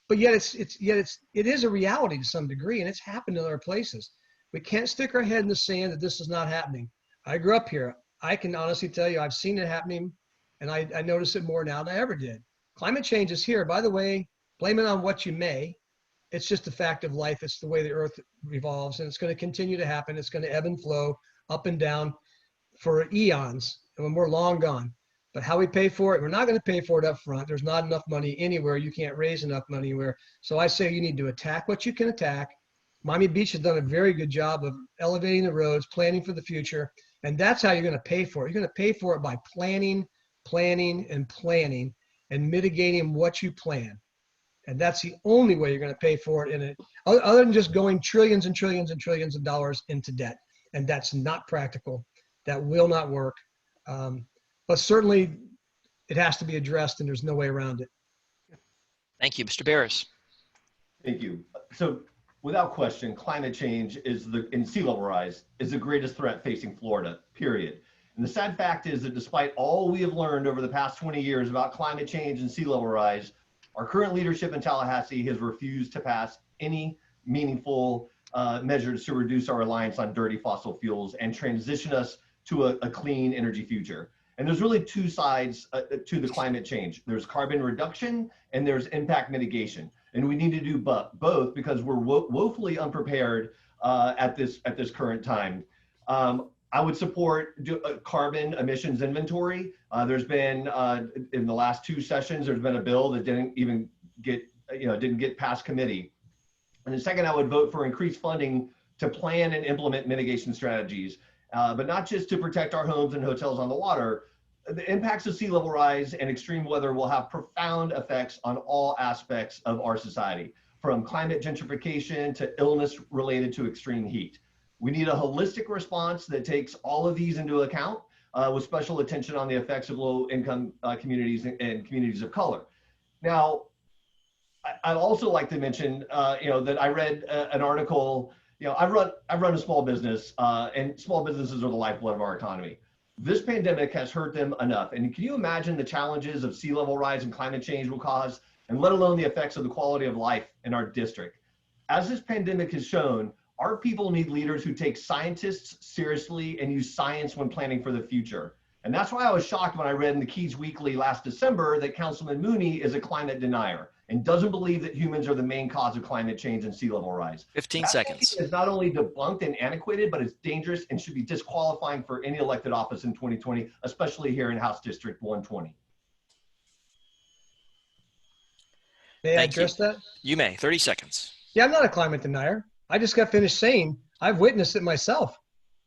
E: But yet it is a reality to some degree, and it's happened in other places. We can't stick our head in the sand that this is not happening. I grew up here. I can honestly tell you I've seen it happening, and I notice it more now than I ever did. Climate change is here. By the way, blame it on what you may. It's just a fact of life. It's the way the earth revolves, and it's going to continue to happen. It's going to ebb and flow up and down for eons, and when we're long gone. But how we pay for it, we're not going to pay for it up front. There's not enough money anywhere. You can't raise enough money anywhere. So I say you need to attack what you can attack. Miami Beach has done a very good job of elevating the roads, planning for the future. And that's how you're going to pay for it. You're going to pay for it by planning, and mitigating what you plan. And that's the only way you're going to pay for it, other than just going trillions and trillions and trillions of dollars into debt. And that's not practical. That will not work. But certainly it has to be addressed, and there's no way around it.
D: Thank you, Mr. Barris.
F: Thank you. So without question, climate change and sea level rise is the greatest threat facing Florida, period. And the sad fact is that despite all we have learned over the past 20 years about climate change and sea level rise, our current leadership in Tallahassee has refused to pass any meaningful measures to reduce our reliance on dirty fossil fuels and transition us to a clean energy future. And there's really two sides to the climate change. There's carbon reduction and there's impact mitigation. And we need to do both because we're woefully unprepared at this current time. I would support carbon emissions inventory. There's been in the last two sessions, there's been a bill that didn't even get past committee. And then second, I would vote for increased funding to plan and implement mitigation strategies, but not just to protect our homes and hotels on the water. The impacts of sea level rise and extreme weather will have profound effects on all aspects of our society, from climate gentrification to illness related to extreme heat. We need a holistic response that takes all of these into account, with special attention on the effects of low-income communities and communities of color. Now, I'd also like to mention, that I read an article. I run a small business, and small businesses are the lifeblood of our economy. This pandemic has hurt them enough. And can you imagine the challenges of sea level rise and climate change will cause, and let alone the effects of the quality of life in our district? As this pandemic has shown, our people need leaders who take scientists seriously and use science when planning for the future. And that's why I was shocked when I read in the Keys Weekly last December that Councilman Mooney is a climate denier and doesn't believe that humans are the main cause of climate change and sea level rise.
D: 15 seconds.
F: It's not only debunked and antiquated, but it's dangerous and should be disqualifying for any elected office in 2020, especially here in House District 120.
E: May I address that?
D: You may, 30 seconds.
E: Yeah, I'm not a climate denier. I just got finished saying I've witnessed it myself.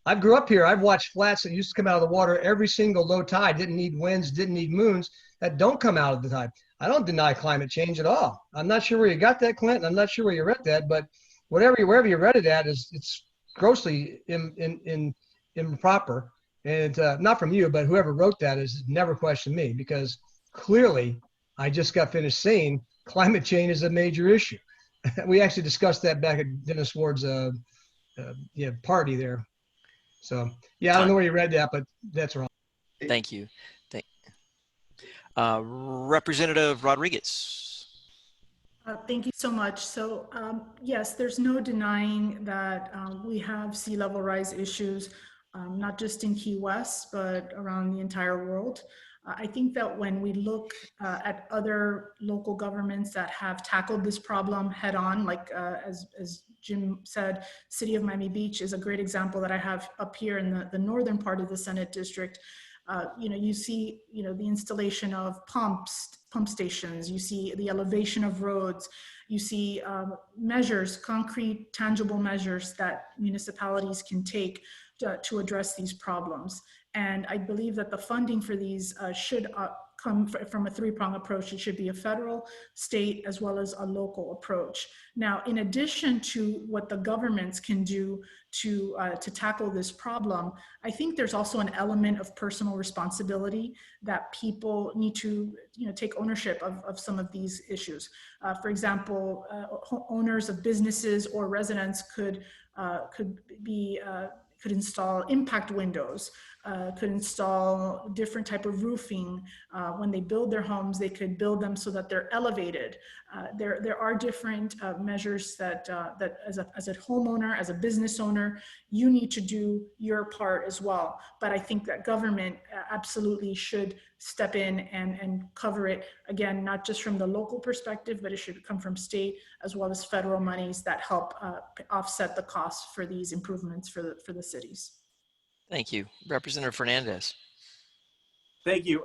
E: I grew up here. I've watched flats that used to come out of the water every single low tide, didn't need winds, didn't need moons, that don't come out of the tide. I don't deny climate change at all. I'm not sure where you got that, Clinton. I'm not sure where you read that, but wherever you read it at it's grossly improper. And not from you, but whoever wrote that has never questioned me, because clearly I just got finished saying climate change is a major issue. We actually discussed that back at Dennis Ward's party there. So yeah, I don't know where you read that, but that's wrong.
D: Thank you. Representative Rodriguez.
H: Thank you so much. So yes, there's no denying that we have sea level rise issues, not just in Key West, but around the entire world. I think that when we look at other local governments that have tackled this problem head on, like as Jim said, City of Miami Beach is a great example that I have up here in the northern part of the Senate District. You see, the installation of pump stations, you see the elevation of roads, you see measures, concrete, tangible measures that municipalities can take to address these problems. And I believe that the funding for these should come from a three-pronged approach. It should be a federal, state, as well as a local approach. Now, in addition to what the governments can do to tackle this problem, I think there's also an element of personal responsibility that people need to take ownership of some of these issues. For example, owners of businesses or residents could install impact windows, could install different type of roofing. When they build their homes, they could build them so that they're elevated. There are different measures that as a homeowner, as a business owner, you need to do your part as well. But I think that government absolutely should step in and cover it, again, not just from the local perspective, but it should come from state as well as federal monies that help offset the costs for these improvements for the cities.
D: Thank you. Representative Fernandez.
G: Thank you.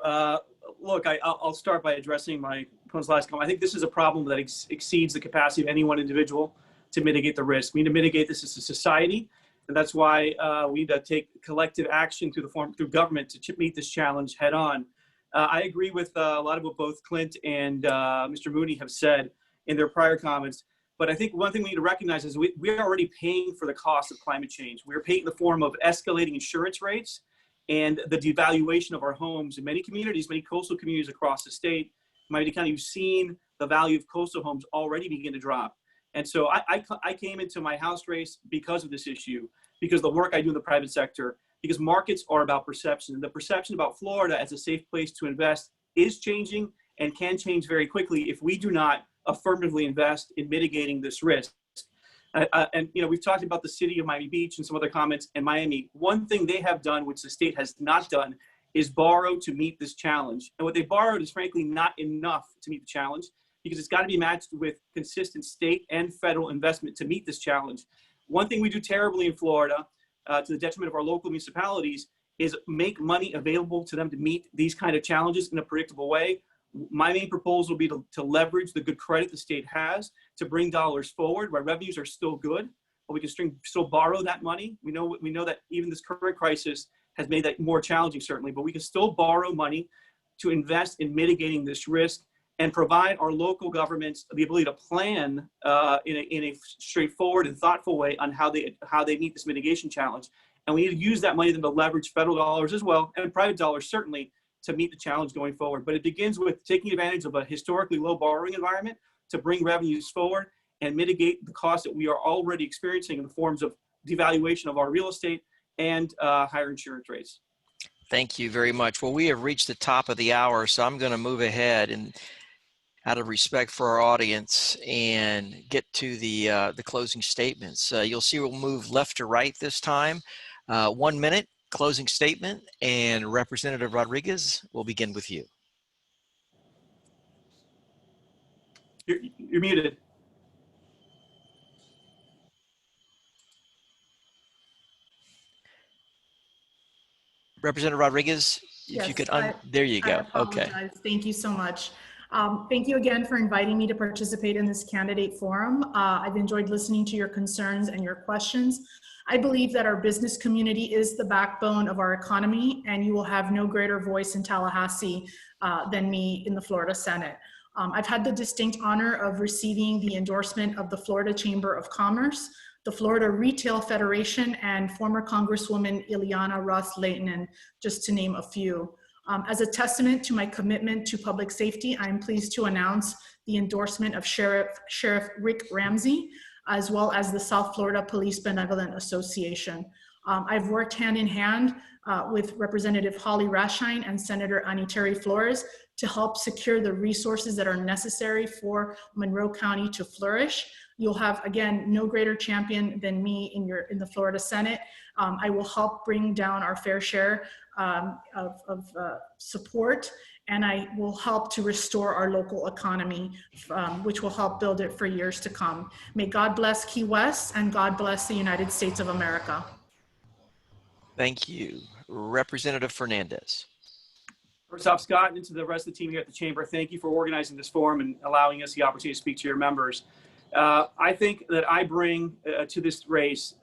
G: Look, I'll start by addressing my opponent's last comment. I think this is a problem that exceeds the capacity of any one individual to mitigate the risk. We need to mitigate this as a society, and that's why we need to take collective action through government to meet this challenge head on. I agree with a lot of what both Clint and Mr. Mooney have said in their prior comments. But I think one thing we need to recognize is we're already paying for the cost of climate change. We're paying in the form of escalating insurance rates and the devaluation of our homes. In many communities, many coastal communities across the state, Miami-Dade County, you've seen the value of coastal homes already begin to drop. And so I came into my house race because of this issue, because of the work I do in the private sector, because markets are about perception. And the perception about Florida as a safe place to invest is changing and can change very quickly if we do not affirmatively invest in mitigating this risk. And we've talked about the city of Miami Beach and some other comments in Miami. One thing they have done, which the state has not done, is borrow to meet this challenge. And what they borrowed is frankly not enough to meet the challenge, because it's got to be matched with consistent state and federal investment to meet this challenge. One thing we do terribly in Florida, to the detriment of our local municipalities, is make money available to them to meet these kind of challenges in a predictable way. My main proposal will be to leverage the good credit the state has to bring dollars forward where revenues are still good, but we can still borrow that money. We know that even this current crisis has made that more challenging, certainly, but we can still borrow money to invest in mitigating this risk and provide our local governments the ability to plan in a straightforward and thoughtful way on how they meet this mitigation challenge. And we need to use that money then to leverage federal dollars as well, and private dollars certainly, to meet the challenge going forward. But it begins with taking advantage of a historically low borrowing environment to bring revenues forward and mitigate the costs that we are already experiencing in the forms of devaluation of our real estate and higher insurance rates.
D: Thank you very much. Well, we have reached the top of the hour, so I'm going to move ahead and, out of respect for our audience, and get to the closing statements. You'll see we'll move left to right this time. 1 minute. Closing statement, and Representative Rodriguez, we'll begin with you.
G: You're muted.
D: Representative Rodriguez, if
H: Yes,
D: you could, there you go. Okay.
H: Thank you so much. Thank you again for inviting me to participate in this candidate forum. I've enjoyed listening to your concerns and your questions. I believe that our business community is the backbone of our economy, and you will have no greater voice in Tallahassee than me in the Florida Senate. I've had the distinct honor of receiving the endorsement of the Florida Chamber of Commerce, the Florida Retail Federation, and former Congresswoman Ileana Ros-Lehtinen, just to name a few. As a testament to my commitment to public safety, I'm pleased to announce the endorsement of Sheriff Rick Ramsey, as well as the South Florida Police Benevolent Association. I've worked hand in hand with Representative Holly Rashine and Senator Annie Terry Flores to help secure the resources that are necessary for Monroe County to flourish. You'll have, again, no greater champion than me in the Florida Senate. I will help bring down our fair share of support, and I will help to restore our local economy, which will help build it for years to come. May God bless Key West, and God bless the United States of America.
D: Thank you. Representative Fernandez.
G: First off, Scott, and to the rest of the team here at the Chamber, thank you for organizing this forum and allowing us the opportunity to speak to your members. I think that I bring to this race,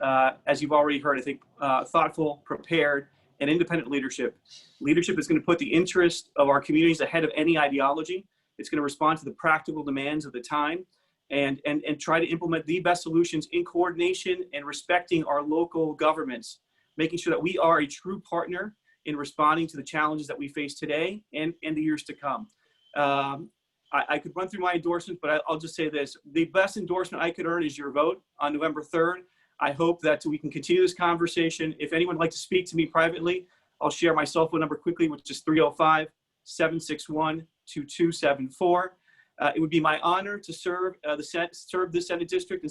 G: as you've already heard, I think thoughtful, prepared, and independent leadership. Leadership is going to put the interest of our communities ahead of any ideology. It's going to respond to the practical demands of the time and try to implement the best solutions in coordination and respecting our local governments, making sure that we are a true partner in responding to the challenges that we face today and the years to come. I could run through my endorsement, but I'll just say this. The best endorsement I could earn is your vote on November 3rd. I hope that we can continue this conversation. If anyone would like to speak to me privately, I'll share my cell phone number quickly, which is 305-761-2274. It would be my honor to serve the Senate district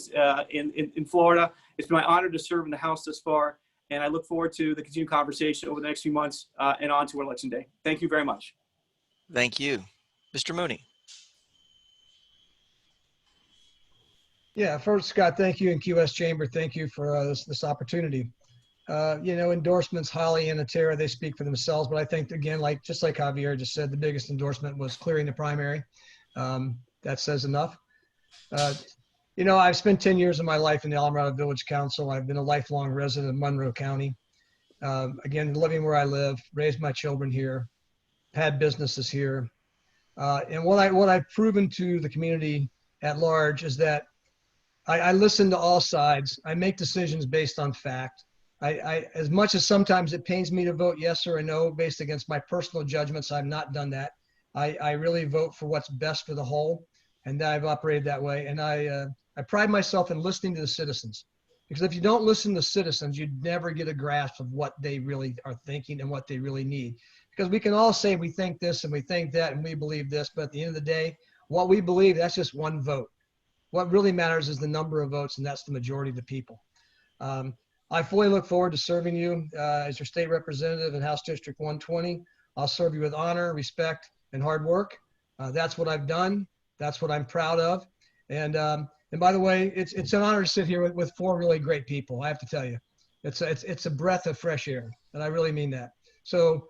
G: in Florida. It's been my honor to serve in the House thus far, and I look forward to the continued conversation over the next few months and on to Election Day. Thank you very much.
D: Thank you. Mr. Mooney.
E: Yeah, first, Scott, thank you, and Key West Chamber, thank you for this opportunity. Endorsements, Holly and Atara, they speak for themselves, but I think, again, just like Javier just said, the biggest endorsement was clearing the primary. That says enough. I've spent 10 years of my life in the Alameda Village Council. I've been a lifelong resident of Monroe County. Again, living where I live, raised my children here, had businesses here. And what I've proven to the community at large is that I listen to all sides. I make decisions based on fact. I as much as sometimes it pains me to vote yes or a no based against my personal judgments, I've not done that. I really vote for what's best for the whole, and I've operated that way. And I pride myself in listening to the citizens, because if you don't listen to citizens, you'd never get a grasp of what they really are thinking and what they really need. Because we can all say we think this and we think that and we believe this, but at the end of the day, what we believe, that's just one vote. What really matters is the number of votes, and that's the majority of the people. I fully look forward to serving you as your state representative in House District 120. I'll serve you with honor, respect, and hard work. That's what I've done. That's what I'm proud of. And by the way, it's an honor to sit here with four really great people. I have to tell you, it's a breath of fresh air, and I really mean that. So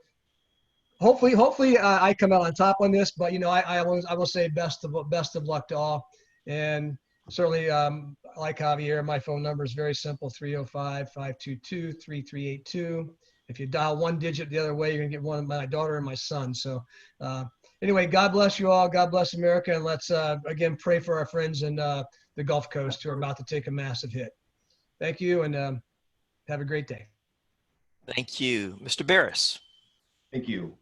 E: hopefully I come out on top on this. But I will say best of luck to all. And certainly, like Javier, my phone number is very simple, 305-522-3382. If you dial one digit the other way, you're going to get one of my daughter and my son. So anyway, God bless you all. God bless America. And let's, again, pray for our friends in the Gulf Coast who are about to take a massive hit. Thank you, and have a great day.
D: Thank you. Mr. Barris.
F: Thank you.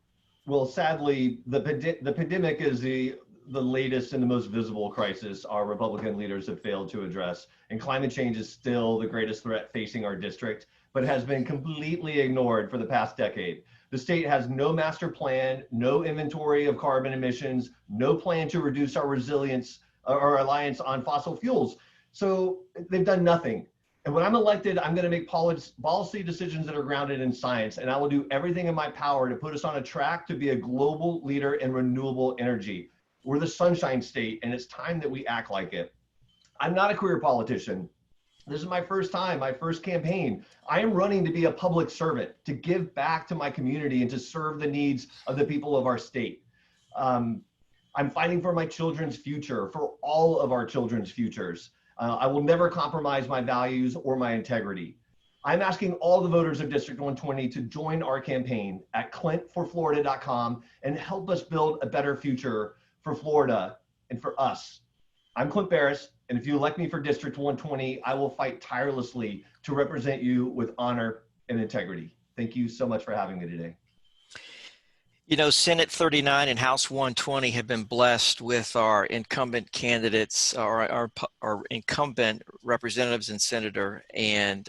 F: Well, sadly, the pandemic is the latest and the most visible crisis our Republican leaders have failed to address. And climate change is still the greatest threat facing our district, but has been completely ignored for the past decade. The state has no master plan, no inventory of carbon emissions, no plan to reduce our resilience or reliance on fossil fuels. So they've done nothing. And when I'm elected, I'm going to make policy decisions that are grounded in science, and I will do everything in my power to put us on a track to be a global leader in renewable energy. We're the Sunshine State, and it's time that we act like it. I'm not a career politician. This is my first time, my first campaign. I am running to be a public servant, to give back to my community and to serve the needs of the people of our state. I'm fighting for my children's future, for all of our children's futures. I will never compromise my values or my integrity. I'm asking all the voters of District 120 to join our campaign at clintforflorida.com and help us build a better future for Florida and for us. I'm Clint Barris, and if you elect me for District 120, I will fight tirelessly to represent you with honor and integrity. Thank you so much for having me today.
D: Senate 39 and House 120 have been blessed with our incumbent candidates, our incumbent representatives and senator, and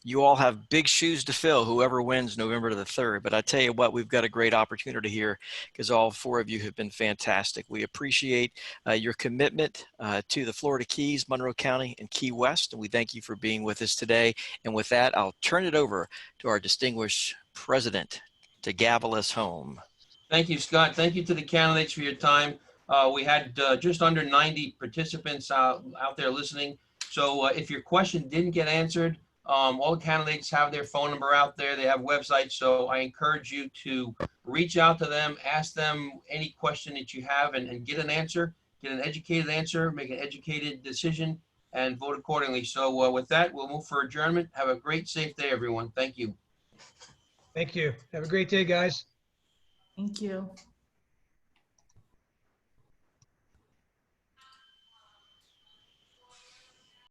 D: you all have big shoes to fill, whoever wins November the 3rd. But I tell you what, we've got a great opportunity here because all four of you have been fantastic. We appreciate your commitment to the Florida Keys, Monroe County, and Key West. And we thank you for being with us today. And with that, I'll turn it over to our distinguished president to gavel us home.
A: Thank you, Scott. Thank you to the candidates for your time. We had just under 90 participants out there listening. So if your question didn't get answered, all the candidates have their phone number out there. They have websites. So I encourage you to reach out to them, ask them any question that you have, and get an answer, get an educated answer, make an educated decision, and vote accordingly. So with that, we'll move for adjournment. Have a great, safe day, everyone. Thank you.
E: Thank you. Have a great day, guys.
H: Thank you.